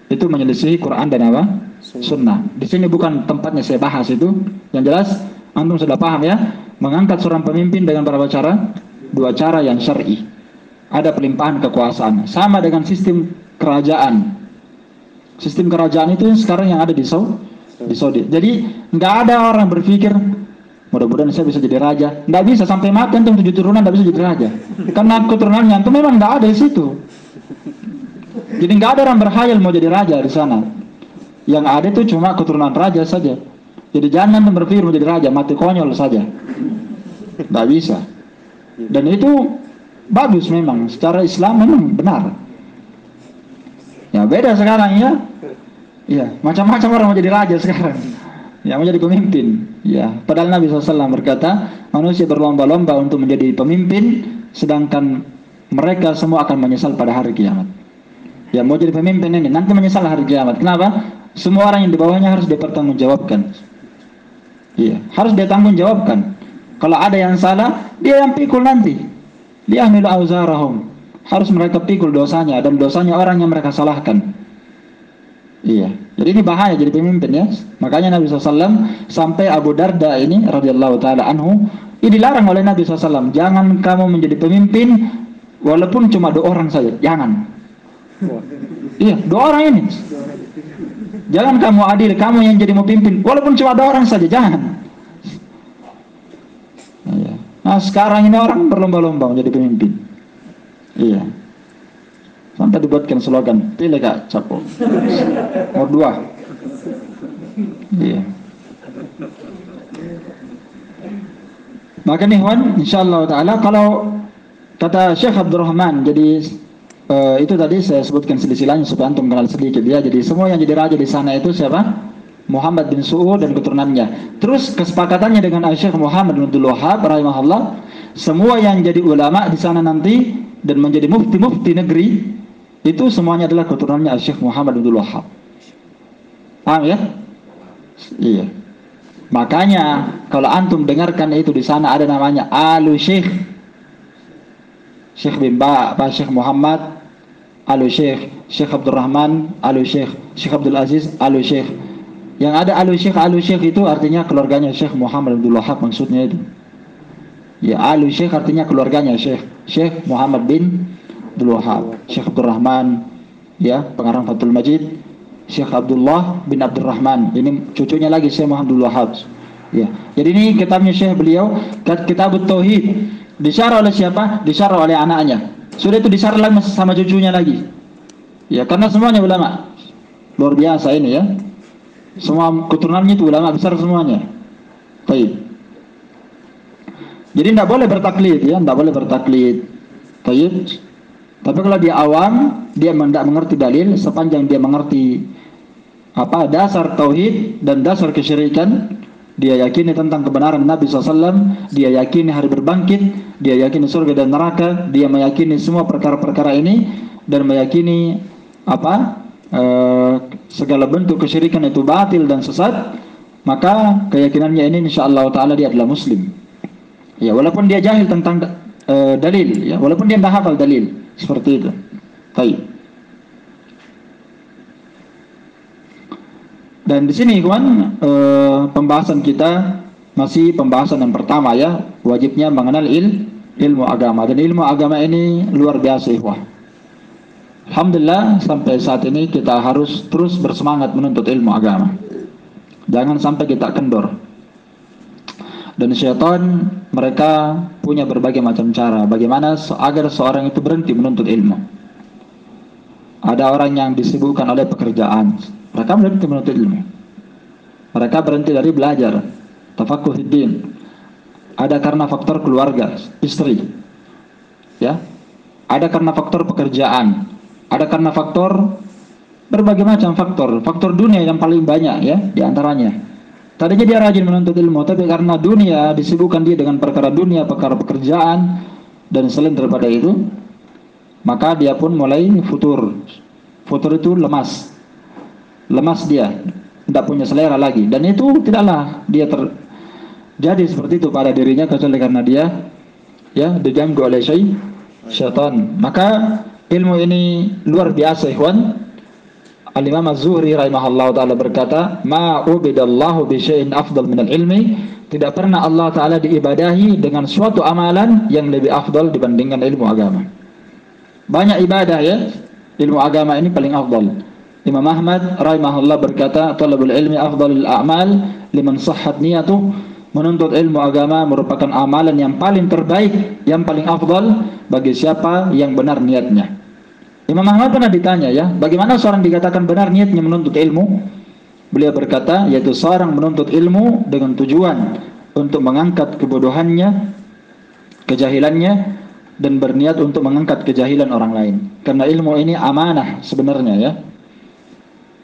Itu menyelisihi Quran dan apa? Sunnah. Di sini bukan tempatnya saya bahas itu. Yang jelas, antum sudah paham ya? Mengangkat seorang pemimpin dengan berapa cara? Dua cara yang syar'i. Ada pelimpahan kekuasaan. Sama dengan sistem kerajaan. Sistem kerajaan itu sekarang yang ada di Saudi. Jadi nggak ada orang berpikir mudah-mudahan saya bisa jadi raja. Nggak bisa, sampai mati antum 7 turunan nggak bisa jadi raja. Karena keturunannya antum memang nggak ada di situ. Jadi nggak ada orang berkhayal mau jadi raja di sana. Yang ada itu cuma keturunan raja saja. Jadi jangan antum berpikir mau jadi raja, mati konyol saja. Nggak bisa. Dan itu bagus memang, secara Islam memang benar. Ya beda sekarang ya. Iya, macam-macam orang mau jadi raja sekarang. yang menjadi pemimpin. Ya, padahal Nabi SAW berkata, manusia berlomba-lomba untuk menjadi pemimpin, sedangkan mereka semua akan menyesal pada hari kiamat. Ya, mau jadi pemimpin ini nanti menyesal hari kiamat. Kenapa? Semua orang yang di bawahnya harus dipertanggungjawabkan. Iya, harus ditanggungjawabkan. Kalau ada yang salah, dia yang pikul nanti. Dia amilu auzarahum. Harus mereka pikul dosanya dan dosanya orang yang mereka salahkan. Iya, jadi ini bahaya jadi pemimpin ya. Makanya Nabi SAW sampai Abu Darda ini radhiyallahu taala anhu, ini dilarang oleh Nabi SAW. Jangan kamu menjadi pemimpin walaupun cuma 2 orang saja. Jangan. Iya, 2 orang ini. Jangan kamu adil, kamu yang jadi mau pimpin walaupun cuma 2 orang saja. Jangan. Iya. Nah sekarang ini orang berlomba-lomba menjadi pemimpin. Iya. Sampai dibuatkan slogan, pilih Kak Capo. Nomor 2. Iya. Maka nih Wan, insyaallah taala kalau kata Syekh Abdurrahman, jadi itu tadi saya sebutkan silsilahnya supaya antum kenal sedikit ya. Jadi semua yang jadi raja di sana itu siapa? Muhammad bin Su'ud dan keturunannya. Terus kesepakatannya dengan Syekh Muhammad bin Abdul Wahhab rahimahullah, semua yang jadi ulama di sana nanti dan menjadi mufti-mufti negeri itu semuanya adalah keturunannya Syekh Muhammad bin Abdul Wahhab. Paham ya? Iya. Makanya kalau antum dengarkan itu di sana ada namanya Alu Syekh. Syekh bin Syekh Muhammad Alu Syekh, Syekh Abdurrahman Alu Syekh, Syekh Abdul Aziz Alu Syekh. Yang ada Alu Syekh itu artinya keluarganya Syekh Muhammad Abdul Wahhab, maksudnya itu. Ya, Alu Syekh artinya keluarganya Syekh Muhammad bin Abdul Wahhab, Syekh Abdurrahman, ya, pengarang Fathul Majid, Syekh Abdullah bin Abdurrahman. Ini cucunya lagi Syekh Muhammad Abdul Wahhab. Ya. Jadi ini kitabnya Syekh beliau, Kitabut Tauhid. Disyarah oleh siapa? Disyarah oleh anaknya. Sudah itu disyarah lagi sama cucunya lagi. Ya, karena semuanya ulama. Luar biasa ini ya. Semua keturunannya itu ulama besar semuanya. Baik. Jadi tidak boleh bertaklid ya, tidak boleh bertaklid. Baik. Tapi kalau dia awam, dia tidak mengerti dalil, sepanjang dia mengerti apa dasar tauhid dan dasar kesyirikan, dia yakini tentang kebenaran Nabi SAW, dia yakini hari berbangkit, dia yakini surga dan neraka, dia meyakini semua perkara-perkara ini dan meyakini apa segala bentuk kesyirikan itu batil dan sesat, maka keyakinannya ini insyaallah taala dia adalah muslim. Ya, walaupun dia jahil tentang dalil, ya, walaupun dia tidak hafal dalil, seperti itu. Baik. Dan di sini kawan, pembahasan kita masih pembahasan yang pertama ya, wajibnya mengenal ilmu agama. Dan ilmu agama ini luar biasa ikhwah. Alhamdulillah sampai saat ini kita harus terus bersemangat menuntut ilmu agama. Jangan sampai kita kendor. Dan syaitan mereka punya berbagai macam cara bagaimana agar seorang itu berhenti menuntut ilmu. Ada orang yang disibukkan oleh pekerjaan, mereka berhenti menuntut ilmu. Mereka berhenti dari belajar, tafaqquh fid-din. Ada karena faktor keluarga, istri. Ya. Ada karena faktor pekerjaan. Ada karena faktor berbagai macam faktor dunia yang paling banyak ya di antaranya. Tadinya dia rajin menuntut ilmu, tapi karena dunia disibukkan dia dengan perkara dunia, perkara pekerjaan dan selain daripada itu, maka dia pun mulai futur. Futur itu lemas dia, tidak punya selera lagi, dan itu tidaklah dia terjadi seperti itu pada dirinya kecuali karena dia ya diganggu oleh syaitan. Maka ilmu ini luar biasa ikhwan. Al-Imam Az-Zuhri rahimahullah ta'ala berkata, ma ubidallahu bi syai'in afdal minal ilmi. Tidak pernah Allah ta'ala diibadahi dengan suatu amalan yang lebih afdal dibandingkan ilmu agama. Banyak ibadah ya, ilmu agama ini paling afdal. Imam Ahmad rahimahullah berkata, talabul ilmi afdalul a'mal liman sahhat niyatuh. Menuntut ilmu agama merupakan amalan yang paling terbaik, yang paling afdal bagi siapa yang benar niatnya. Imam Ahmad pernah ditanya ya, bagaimana seorang dikatakan benar niatnya menuntut ilmu? Beliau berkata, yaitu seorang menuntut ilmu dengan tujuan untuk mengangkat kebodohannya, kejahilannya, dan berniat untuk mengangkat kejahilan orang lain. Karena ilmu ini amanah sebenarnya ya.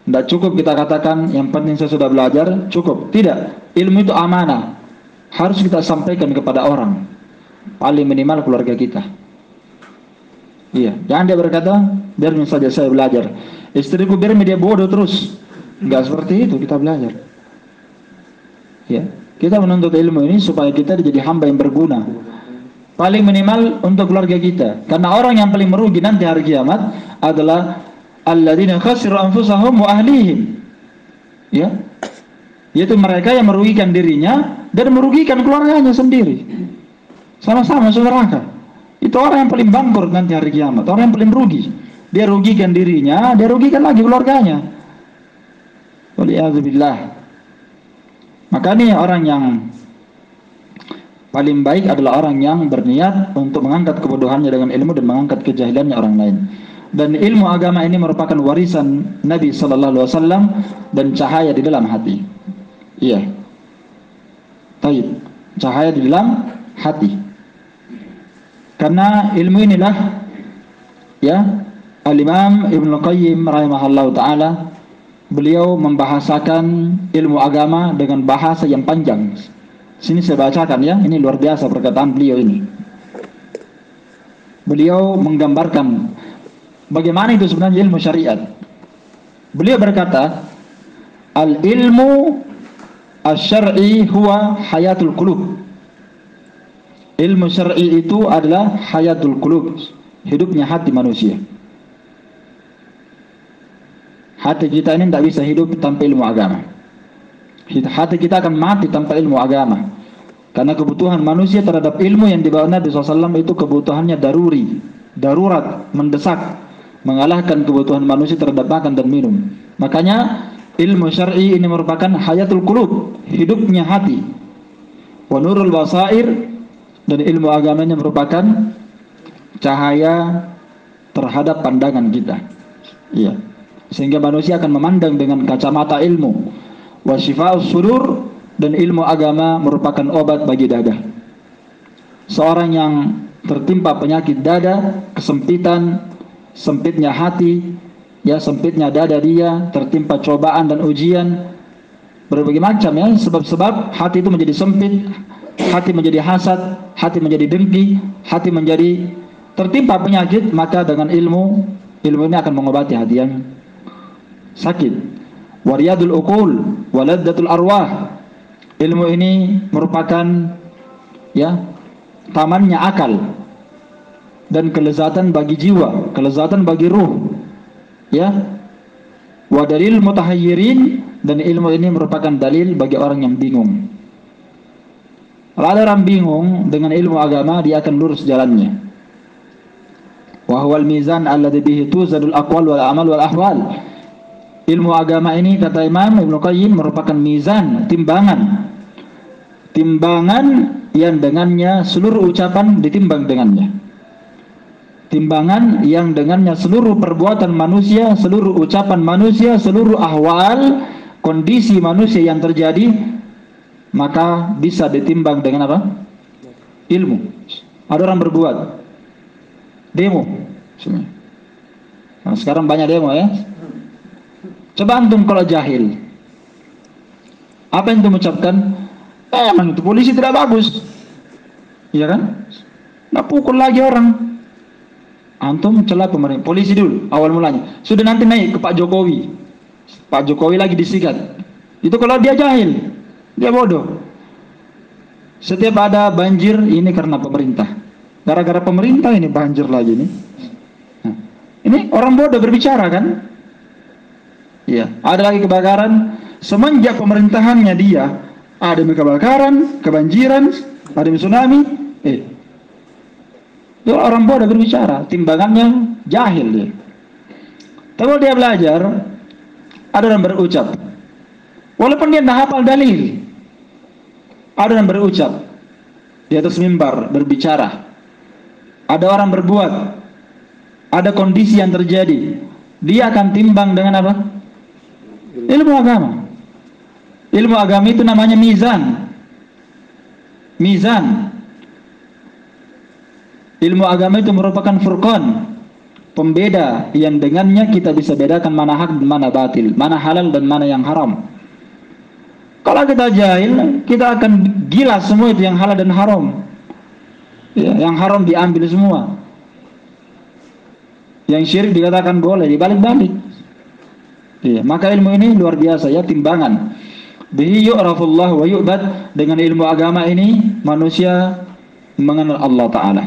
Tidak cukup kita katakan yang penting saya sudah belajar, cukup. Tidak. Ilmu itu amanah. Harus kita sampaikan kepada orang. Paling minimal keluarga kita. Iya. Jangan dia berkata, biarkan saja saya belajar. Istriku biarkan dia bodoh terus. Enggak seperti itu kita belajar. Ya. Kita menuntut ilmu ini supaya kita jadi hamba yang berguna. Paling minimal untuk keluarga kita. Karena orang yang paling merugi nanti hari kiamat adalah alladzina khasiru anfusahum wa ahlihim. Ya. Yaitu mereka yang merugikan dirinya dan merugikan keluarganya sendiri. Sama-sama masuk neraka. Itu orang yang paling bangkrut nanti hari kiamat, orang yang paling rugi. Dia rugikan dirinya, dia rugikan lagi keluarganya. Waliyadzubillah. Maka ini orang yang paling baik adalah orang yang berniat untuk mengangkat kebodohannya dengan ilmu dan mengangkat kejahilannya orang lain. Dan ilmu agama ini merupakan warisan Nabi sallallahu alaihi wasallam dan cahaya di dalam hati. Iya. Taib. Cahaya di dalam hati. Karena ilmu inilah ya Al-Imam Ibnu Qayyim rahimahullah taala beliau membahasakan ilmu agama dengan bahasa yang panjang. Sini saya bacakan ya, ini luar biasa perkataan beliau ini. Beliau menggambarkan bagaimana itu sebenarnya ilmu syariat. Beliau berkata, al-ilmu asy-syar'i huwa hayatul qulub. Ilmu syar'i itu adalah hayatul qulub, hidupnya hati manusia. Hati kita ini tidak bisa hidup tanpa ilmu agama. Hati kita akan mati tanpa ilmu agama. Karena kebutuhan manusia terhadap ilmu yang dibawa Nabi SAW itu kebutuhannya daruri, darurat, mendesak, mengalahkan kebutuhan manusia terhadap makan dan minum. Makanya ilmu syar'i ini merupakan hayatul qulub, hidupnya hati. Wa nurul basair, dan ilmu agamanya merupakan cahaya terhadap pandangan kita. Iya. Sehingga manusia akan memandang dengan kacamata ilmu. Wa syifa'us sudur, dan ilmu agama merupakan obat bagi dada. Seorang yang tertimpa penyakit dada, kesempitan, sempitnya hati, ya sempitnya dada dia, tertimpa cobaan dan ujian berbagai macam ya, sebab-sebab hati itu menjadi sempit, hati menjadi hasad, hati menjadi dengki, hati menjadi tertimpa penyakit, maka dengan ilmu ini akan mengobati hati yang sakit. Wariyadul uqul waladdatul arwah. Ilmu ini merupakan ya tamannya akal dan kelezatan bagi jiwa, kelezatan bagi ruh. Ya. Wa dalil mutahayyirin, dan ilmu ini merupakan dalil bagi orang yang bingung. Kalau ada orang bingung dengan ilmu agama, dia akan lurus jalannya. Wa huwal mizan alladzi bihi tuzadul aqwal wal amal wal ahwal. Ilmu agama ini, kata Imam Ibnu Qayyim, merupakan mizan, timbangan. Timbangan yang dengannya seluruh ucapan ditimbang dengannya. Timbangan yang dengannya seluruh perbuatan manusia, seluruh ucapan manusia, seluruh ahwal, kondisi manusia yang terjadi, maka bisa ditimbang dengan apa? Ilmu. Ada orang berbuat demo. Nah, sekarang banyak demo ya. Coba antum kalau jahil, apa yang antum ucapkan? Emang itu polisi tidak bagus, iya kan? Nggak pukul lagi orang. Antum celah pemerintah, polisi dulu awal mulanya. Sudah nanti naik ke Pak Jokowi. Pak Jokowi lagi disikat. Itu kalau dia jahil, dia bodoh. Setiap ada banjir, ini karena pemerintah. Gara-gara pemerintah ini banjir lagi nih. Nah, ini orang bodoh berbicara kan? Ya, ada lagi kebakaran. Semenjak pemerintahannya dia, ada kebakaran, kebanjiran, ada tsunami. Itu orang bodoh berbicara, timbangannya jahil dia. Tapi kalau dia belajar, ada orang berucap, walaupun dia tidak hafal dalil, ada orang berucap di atas mimbar berbicara. Ada orang berbuat, ada kondisi yang terjadi, dia akan timbang dengan apa? Ilmu agama. Ilmu agama itu namanya mizan. Mizan. Ilmu agama itu merupakan furqan. pembeda yang dengannya kita bisa bedakan mana hak dan mana batil, mana halal dan mana yang haram. Kalau kita jahil, kita akan gila semua itu yang halal dan haram. Ya, yang haram diambil semua. Yang syirik dikatakan boleh, dibalik-balik. Ya, maka ilmu ini luar biasa ya, timbangan. Bihi yu'rafullah wa yu'bad. Dengan ilmu agama ini manusia mengenal Allah Ta'ala.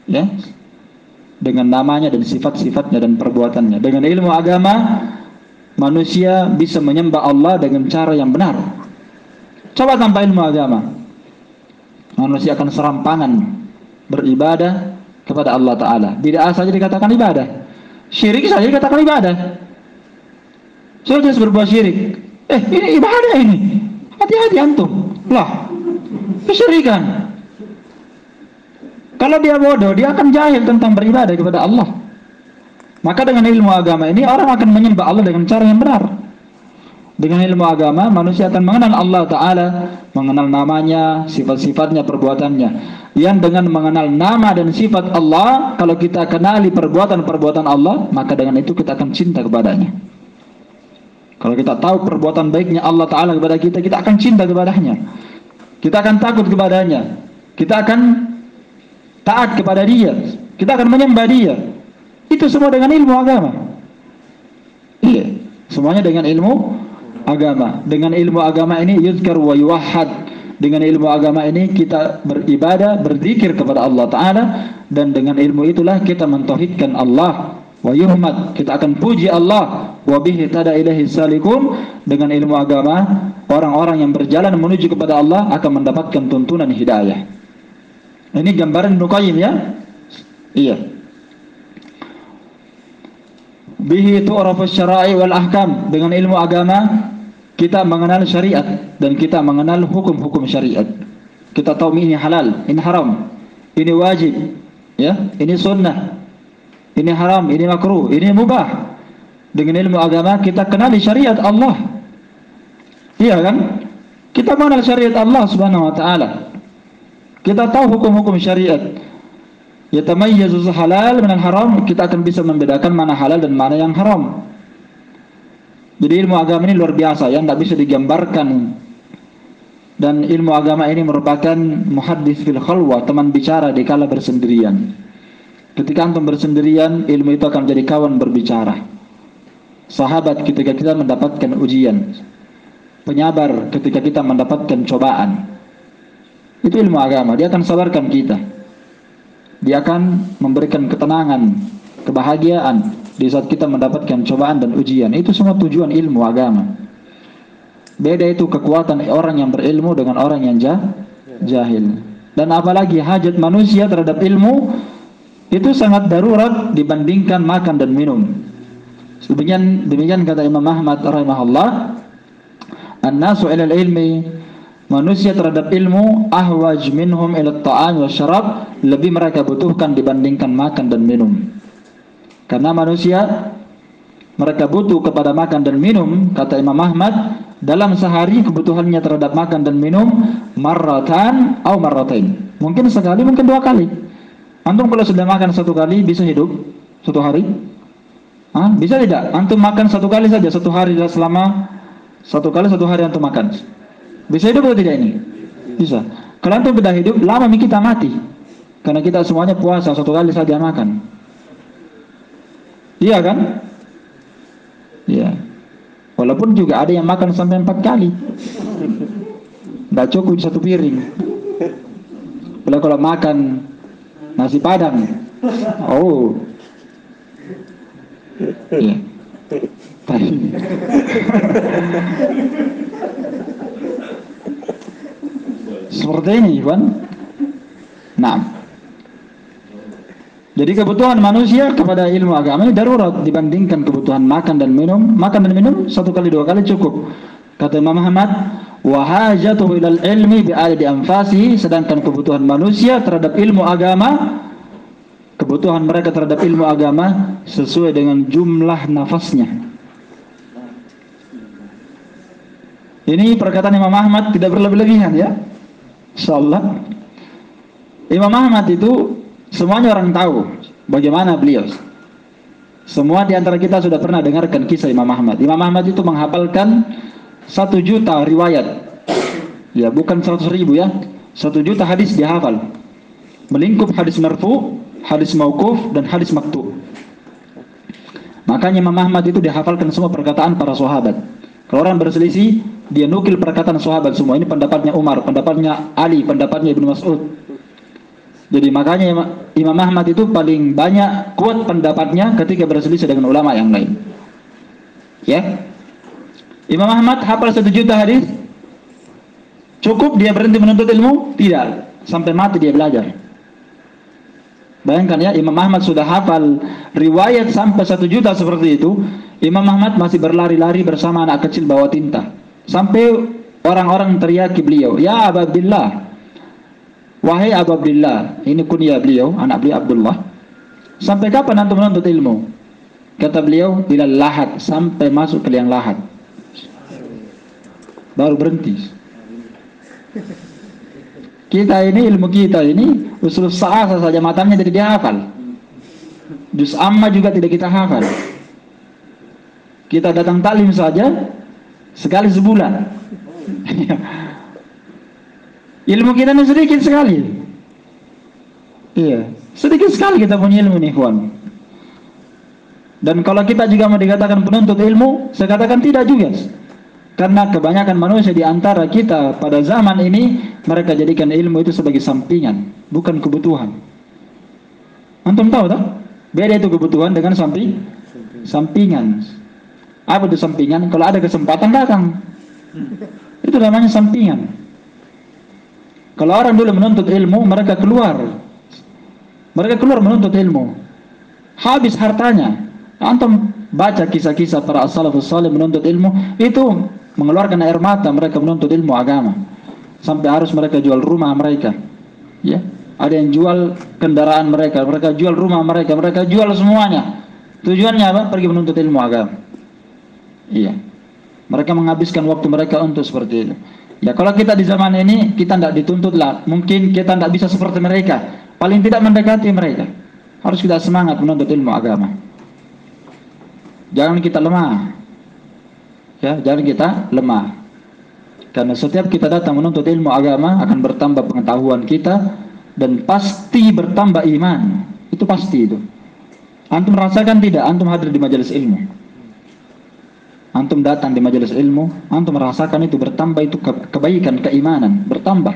Ya, dengan namanya dan sifat-sifatnya dan perbuatannya. Dengan ilmu agama manusia bisa menyembah Allah dengan cara yang benar. Coba tanpa ilmu agama, manusia akan serampangan beribadah kepada Allah Ta'ala. Bid'ah saja dikatakan ibadah, syirik saja dikatakan ibadah. Sudah berbuat syirik, ini ibadah ini, hati-hati antum lah, kesyirikan. Kalau dia bodoh, dia akan jahil tentang beribadah kepada Allah. Maka dengan ilmu agama ini orang akan menyembah Allah dengan cara yang benar. Dengan ilmu agama manusia akan mengenal Allah Ta'ala, mengenal namanya, sifat-sifatnya, perbuatannya. Yang dengan mengenal nama dan sifat Allah, kalau kita kenali perbuatan-perbuatan Allah, maka dengan itu kita akan cinta kepadanya. Kalau kita tahu perbuatan baiknya Allah Ta'ala kepada kita, kita akan cinta kepadanya. Kita akan takut kepadanya. Kita akan taat kepada dia. Kita akan menyembah dia. Itu semua dengan ilmu agama. Iya, semuanya dengan ilmu agama. Dengan ilmu agama ini yuzkar wa yuwahhad. Dengan ilmu agama ini kita beribadah, berzikir kepada Allah Ta'ala. Dan dengan ilmu itulah kita mentauhidkan Allah. Wa yuhmad, kita akan puji Allah. Wa bihi tada ilahi salikun. Dengan ilmu agama, orang-orang yang berjalan menuju kepada Allah akan mendapatkan tuntunan hidayah. Ini gambaran Ibnu Qayyim ya. Iya. Bihi tu'rafus syara'i wal ahkam. Dengan ilmu agama kita mengenal syariat dan kita mengenal hukum-hukum syariat. Kita tahu ini halal, ini haram, ini wajib, ya, ini sunnah, ini haram, ini makruh, ini mubah. Dengan ilmu agama kita kenali syariat Allah. Iya kan? Kita mengenal syariat Allah Subhanahu wa taala. Kita tahu hukum-hukum syariat. Yatamayyazu halal minal haram, kita akan bisa membedakan mana halal dan mana yang haram. Jadi ilmu agama ini luar biasa ya, tidak bisa digambarkan. Dan ilmu agama ini merupakan muhaddits fil khalwah, teman bicara di kala bersendirian. Ketika antum bersendirian, ilmu itu akan jadi kawan berbicara. Sahabat ketika kita mendapatkan ujian, penyabar ketika kita mendapatkan cobaan. Itu ilmu agama, dia akan sabarkan kita. Dia akan memberikan ketenangan, kebahagiaan di saat kita mendapatkan cobaan dan ujian. Itu semua tujuan ilmu agama. Beda itu kekuatan orang yang berilmu dengan orang yang jahil. Dan apalagi hajat manusia terhadap ilmu itu sangat darurat dibandingkan makan dan minum. Demikian kata Imam Ahmad rahimahullah, an-nasu ilal ilmi, manusia terhadap ilmu ahwaj minhum ila ta'am wa syarab, lebih mereka butuhkan dibandingkan makan dan minum. Karena manusia mereka butuh kepada makan dan minum, kata Imam Ahmad, dalam sehari kebutuhannya terhadap makan dan minum marratan atau marratain. Mungkin sekali, mungkin dua kali. Antum kalau sudah makan satu kali bisa hidup satu hari? Bisa tidak? Antum makan satu kali saja satu hari, selama satu hari antum makan. Bisa hidup atau tidak ini? Bisa. Kalau antum tidak hidup, lama kita mati. Karena kita semuanya puasa, satu kali saja makan. Iya kan? Iya. Walaupun juga ada yang makan sampai 4 kali. Tidak cukup satu piring. Kalau makan nasi padang, oh, iya. Seperti ini, Iwan. Nah, jadi kebutuhan manusia kepada ilmu agama ini darurat dibandingkan kebutuhan makan dan minum. Makan dan minum satu kali dua kali cukup. Kata Imam Ahmad, wa hajatuhu ilal ilmi bi'adadi anfasihi, sedangkan kebutuhan manusia terhadap ilmu agama, kebutuhan mereka terhadap ilmu agama sesuai dengan jumlah nafasnya. Ini perkataan Imam Ahmad, tidak berlebihan ya. Insyaallah. Imam Ahmad itu semuanya orang tahu bagaimana beliau. Semua di antara kita sudah pernah dengarkan kisah Imam Ahmad. Imam Ahmad itu menghafalkan 1 juta riwayat. Ya, bukan 100.000 ya. 1 juta hadis dia hafal. Melingkup hadis marfu, hadis mauquf, dan hadis maktu. Makanya Imam Ahmad itu dihafalkan semua perkataan para sahabat. Kalau orang berselisih, dia nukil perkataan sahabat semua. Ini pendapatnya Umar, pendapatnya Ali, pendapatnya Ibnu Mas'ud. Jadi makanya Imam Ahmad itu paling banyak kuat pendapatnya ketika berselisih dengan ulama yang lain. Ya. Imam Ahmad hafal 1 juta hadis. Cukup dia berhenti menuntut ilmu? Tidak. Sampai mati dia belajar. Bayangkan ya, Imam Ahmad sudah hafal riwayat sampai 1 juta seperti itu. Imam Ahmad masih berlari-lari bersama anak kecil bawa tinta. Sampai orang-orang teriaki beliau, "Ya Abu Abdillah, wahai Abu Abdillah." Ini kunyah beliau, anak beliau Abdullah. "Sampai kapan antum menuntut ilmu?" Kata beliau, "Ilal lahad," sampai masuk ke liang lahat. Baru berhenti. Kita ini, ilmu kita ini, usul sa'asa saja matanya tidak dihafal. Juz amma juga tidak kita hafal. Kita datang taklim saja sekali sebulan. Ilmu kita ini sedikit sekali. Iya, sedikit sekali kita punya ilmu nih, kawan. Dan kalau kita juga mau dikatakan penuntut ilmu, saya katakan tidak juga. Karena kebanyakan manusia di antara kita pada zaman ini, mereka jadikan ilmu itu sebagai sampingan, bukan kebutuhan. Antum tahu tak? Beda itu kebutuhan dengan sampingan. Apa itu sampingan? Kalau ada kesempatan datang. Itu namanya sampingan. Kalau orang dulu menuntut ilmu, mereka keluar menuntut ilmu. Habis hartanya. Antum baca kisah-kisah para as-salafus salih menuntut ilmu, itu mengeluarkan air mata mereka menuntut ilmu agama. Sampai harus mereka jual rumah mereka. Ya, ada yang jual kendaraan mereka jual rumah mereka jual semuanya. Tujuannya apa? Pergi menuntut ilmu agama. Iya. Mereka menghabiskan waktu mereka untuk seperti itu. Ya, kalau kita di zaman ini, kita tidak dituntut lah. Mungkin kita tidak bisa seperti mereka. Paling tidak mendekati mereka. Harus kita semangat menuntut ilmu agama. Jangan kita lemah. Ya, jangan kita lemah. Karena setiap kita datang menuntut ilmu agama akan bertambah pengetahuan kita dan pasti bertambah iman. Itu pasti itu. Antum rasakan tidak? Antum hadir di majelis ilmu. Antum datang di majelis ilmu, antum merasakan itu bertambah, itu kebaikan, keimanan bertambah.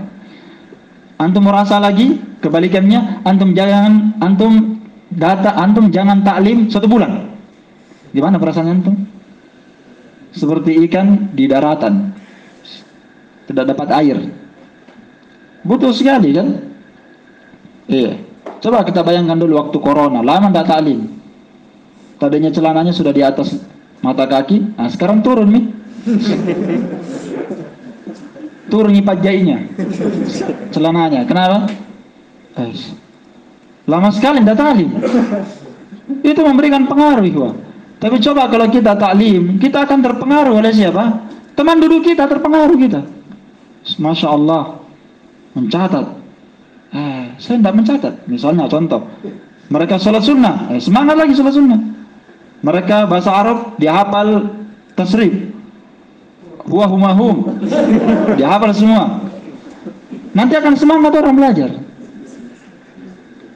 Antum merasa lagi kebalikannya, antum jangan taklim 1 bulan. Gimana perasaan antum? Seperti ikan di daratan, tidak dapat air. Butuh sekali kan? Iya. Coba kita bayangkan dulu waktu corona, lama tidak taklim. Tadinya celananya sudah di atas mata kaki, nah sekarang turun nih. Turun nyipat jainya, celananya. Kenapa? Lama sekali tidak taklim. Itu memberikan pengaruh, ikhwah. Tapi coba kalau kita taklim, kita akan terpengaruh oleh siapa? Teman duduk kita terpengaruh kita. Masya Allah, mencatat. Saya tidak mencatat. Misalnya contoh, mereka sholat sunnah, semangat lagi sholat sunnah. Mereka bahasa Arab dihafal tasrif, huwa humahum, dihafal semua. Nanti akan semangat orang belajar.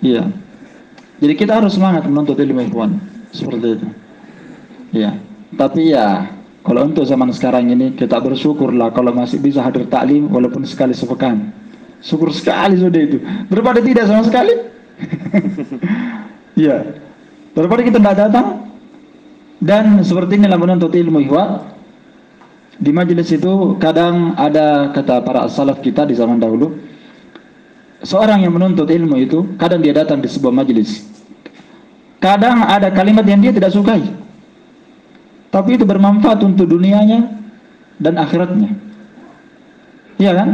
Iya. Jadi kita harus semangat menuntut ilmu, ikhwan. Seperti itu. Ya, tapi ya kalau untuk zaman sekarang ini kita bersyukurlah kalau masih bisa hadir taklim walaupun sekali sepekan. Syukur sekali sudah itu. Daripada tidak sama sekali. Ya, daripada kita tidak datang. Dan seperti inilah menuntut ilmu, ikhwah. Di majelis itu kadang ada kata para salaf kita di zaman dahulu, seorang yang menuntut ilmu itu kadang dia datang di sebuah majelis. Kadang ada kalimat yang dia tidak sukai, tapi itu bermanfaat untuk dunianya dan akhiratnya. Iya kan?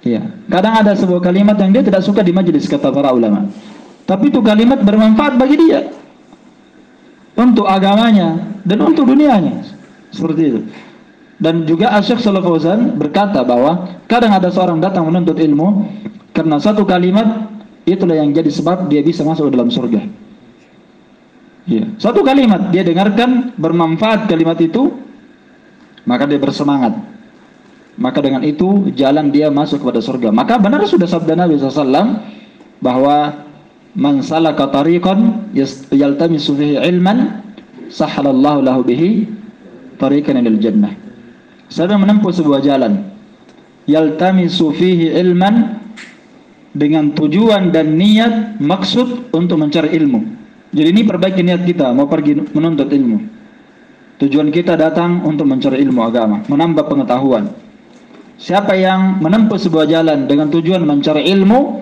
Iya. Kadang ada sebuah kalimat yang dia tidak suka di majelis, kata para ulama, tapi itu kalimat bermanfaat bagi dia, untuk agamanya dan untuk dunianya. Seperti itu. Dan juga Syekh Shalih Fauzan berkata bahwa kadang ada seorang datang menuntut ilmu karena satu kalimat itulah yang jadi sebab dia bisa masuk dalam surga. Ya. Satu kalimat dia dengarkan, bermanfaat kalimat itu, maka dia bersemangat. Maka dengan itu jalan dia masuk kepada surga. Maka benar sudah sabda Nabi SAW bahwa man salaka tariqan yaltamisu fihi ilman sahhalallahu lahu bihi tariqan ilal jannah. Siapa yang menempuh sebuah jalan yaltamisu fihi ilman dengan tujuan dan niat maksud untuk mencari ilmu. Jadi ini perbaiki niat kita mau pergi menuntut ilmu. Tujuan kita datang untuk mencari ilmu agama, menambah pengetahuan. Siapa yang menempuh sebuah jalan dengan tujuan mencari ilmu,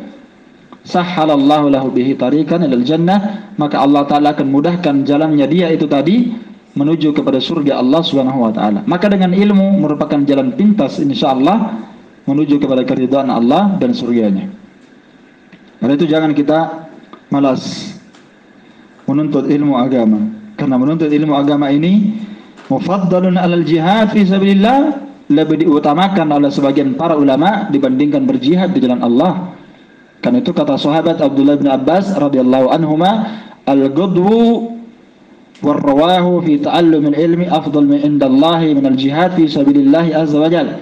sahhalallahu lahu bihi tariqan ilal jannah, maka Allah Ta'ala akan mudahkan jalannya dia itu tadi menuju kepada surga Allah Subhanahu wa Ta'ala. Maka dengan ilmu merupakan jalan pintas insyaallah menuju kepada keridhaan Allah dan surganya. Karena itu jangan kita malas menuntut ilmu agama, karena menuntut ilmu agama ini mufaddalun alal jihad fi sabilillah, lebih diutamakan oleh sebagian para ulama dibandingkan berjihad di jalan Allah. Karena itu kata sahabat Abdullah bin Abbas radhiyallahu anhuma, al-ghudwu war-rawahu fi ta'allumil ilmi afdal min indallahi min al-jihad fi sabilillah azza wa jalla.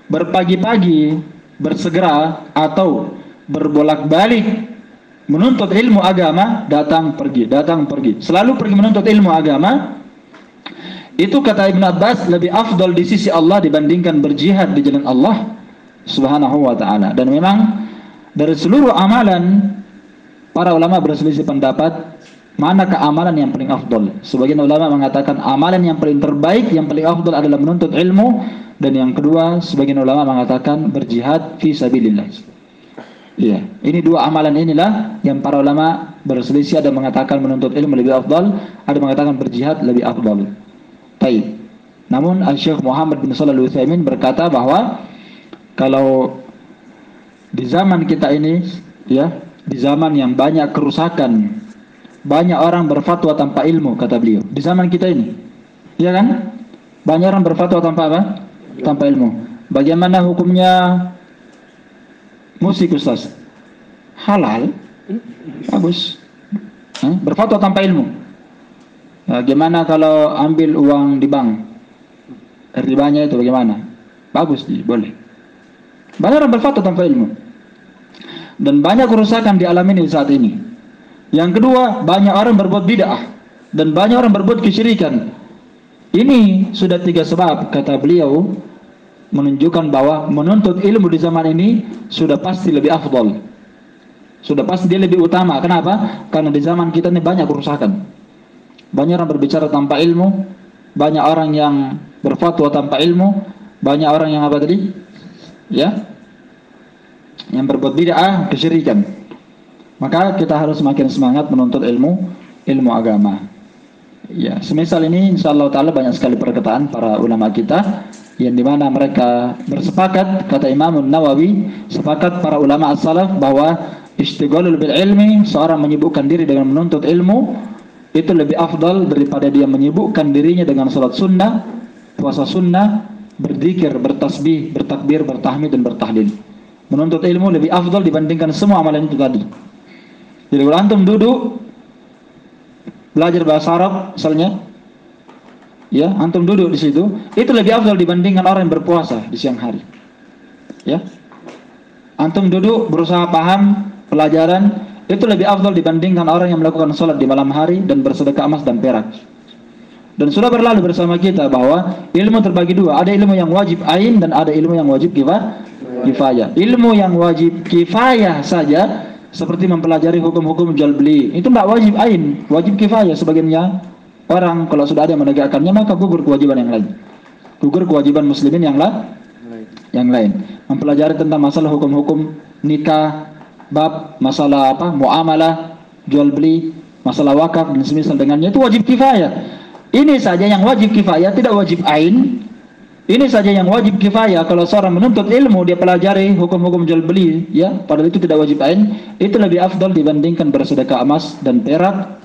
Berpagi-pagi, bersegera atau berbolak-balik menuntut ilmu agama, datang pergi, selalu pergi menuntut ilmu agama. Itu kata Ibn Abbas lebih afdal di sisi Allah dibandingkan berjihad di jalan Allah Subhanahu wa Ta'ala. Dan memang dari seluruh amalan, para ulama berselisih pendapat manakah amalan yang paling afdal. Sebagian ulama mengatakan amalan yang paling terbaik, yang paling afdal adalah menuntut ilmu. Dan yang kedua, sebagian ulama mengatakan berjihad fi sabilillah. Iya, ini dua amalan inilah yang para ulama berselisih. Ada mengatakan menuntut ilmu lebih afdal, ada mengatakan berjihad lebih afdal. Baik. Namun Syekh Muhammad bin Shalih Al-Utsaimin berkata bahwa kalau di zaman kita ini, ya, di zaman yang banyak kerusakan, banyak orang berfatwa tanpa ilmu, kata beliau. Di zaman kita ini, ya kan? Banyak orang berfatwa tanpa apa? Tanpa ilmu. Bagaimana hukumnya musik, Ustaz? Halal, bagus. Berfatwa tanpa ilmu. Bagaimana kalau ambil uang di bank? Ribanya itu bagaimana? Bagus, boleh. Banyak orang berfatwa tanpa ilmu. Dan banyak kerusakan di alam ini saat ini. Yang kedua, banyak orang berbuat bid'ah dan banyak orang berbuat kesyirikan. Ini sudah 3 sebab, kata beliau, menunjukkan bahwa menuntut ilmu di zaman ini sudah pasti lebih afdal. Sudah pasti dia lebih utama. Kenapa? Karena di zaman kita ini banyak kerusakan. Banyak orang berbicara tanpa ilmu, banyak orang yang berfatwa tanpa ilmu, banyak orang yang apa tadi? Ya, yang berbuat bid'ah, kesyirikan. Maka kita harus semakin semangat menuntut ilmu agama. Ya, semisal ini insyaallah taala banyak sekali perkataan para ulama kita yang dimana mereka bersepakat, kata Imam Nawawi, sepakat para ulama as-salaf bahwa istighalul bil ilmi, seorang menyibukkan diri dengan menuntut ilmu, itu lebih afdal daripada dia menyibukkan dirinya dengan salat sunnah, puasa sunnah, berzikir, bertasbih, bertakbir, bertahmid dan bertahlil. Menuntut ilmu lebih afdal dibandingkan semua amalan itu tadi. Jadi kalau antum duduk belajar bahasa Arab misalnya, ya, antum duduk di situ, itu lebih afdal dibandingkan orang yang berpuasa di siang hari. Ya. Antum duduk berusaha paham pelajaran, itu lebih afdal dibandingkan orang yang melakukan sholat di malam hari dan bersedekah emas dan perak. Dan sudah berlalu bersama kita bahwa ilmu terbagi dua. Ada ilmu yang wajib ain dan ada ilmu yang wajib kifayah. Ilmu yang wajib kifayah saja, seperti mempelajari hukum-hukum jual beli, itu tidak wajib ain, wajib kifayah. Sebagiannya orang kalau sudah ada yang menegakkannya, maka gugur kewajiban yang lain, gugur kewajiban muslimin yang lain. Mempelajari tentang masalah hukum-hukum nikah, bab masalah muamalah, jual beli, masalah wakaf dan semisal dengannya, itu wajib kifayah. Ini saja yang wajib kifayah, tidak wajib ain. Ini saja yang wajib kifayah. Kalau seorang menuntut ilmu, dia pelajari hukum-hukum jual beli, ya, padahal itu tidak wajib ain, itu lebih afdal dibandingkan bersedekah emas dan perak,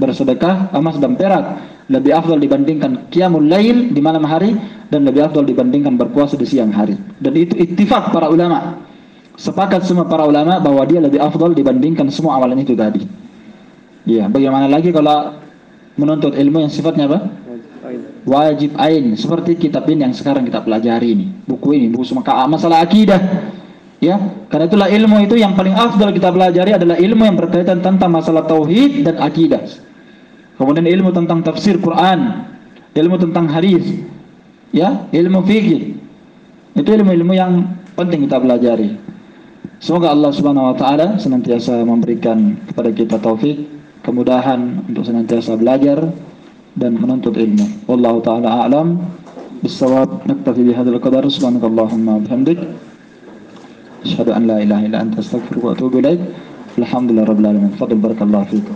lebih afdal dibandingkan qiyamul lail di malam hari, dan lebih afdal dibandingkan berpuasa di siang hari. Dan itu ittifaq para ulama. Sepakat semua para ulama bahwa dia lebih afdal dibandingkan semua amalan itu tadi. Ya, bagaimana lagi kalau menuntut ilmu yang sifatnya apa? Wajib ain, seperti kitab ini yang sekarang kita pelajari ini, buku ini, buku masalah akidah, ya. Karena itulah ilmu itu yang paling afdal kita pelajari adalah ilmu yang berkaitan tentang masalah tauhid dan akidah. Kemudian ilmu tentang tafsir Quran, ilmu tentang hadis, ya, ilmu fikih. Itu ilmu-ilmu yang penting kita pelajari. Semoga Allah Subhanahu wa taala senantiasa memberikan kepada kita taufik, kemudahan untuk senantiasa belajar dan menuntut ilmu. Wallahu taala a'lam bis-shawab. Naktafi bihadzal qadar. Subhanakallahumma bihamdik asyhadu an la ilaha illa anta astaghfiruka wa atubu ilaik. Alhamdulillahirabbil alamin. Fadl barakallahu fikum.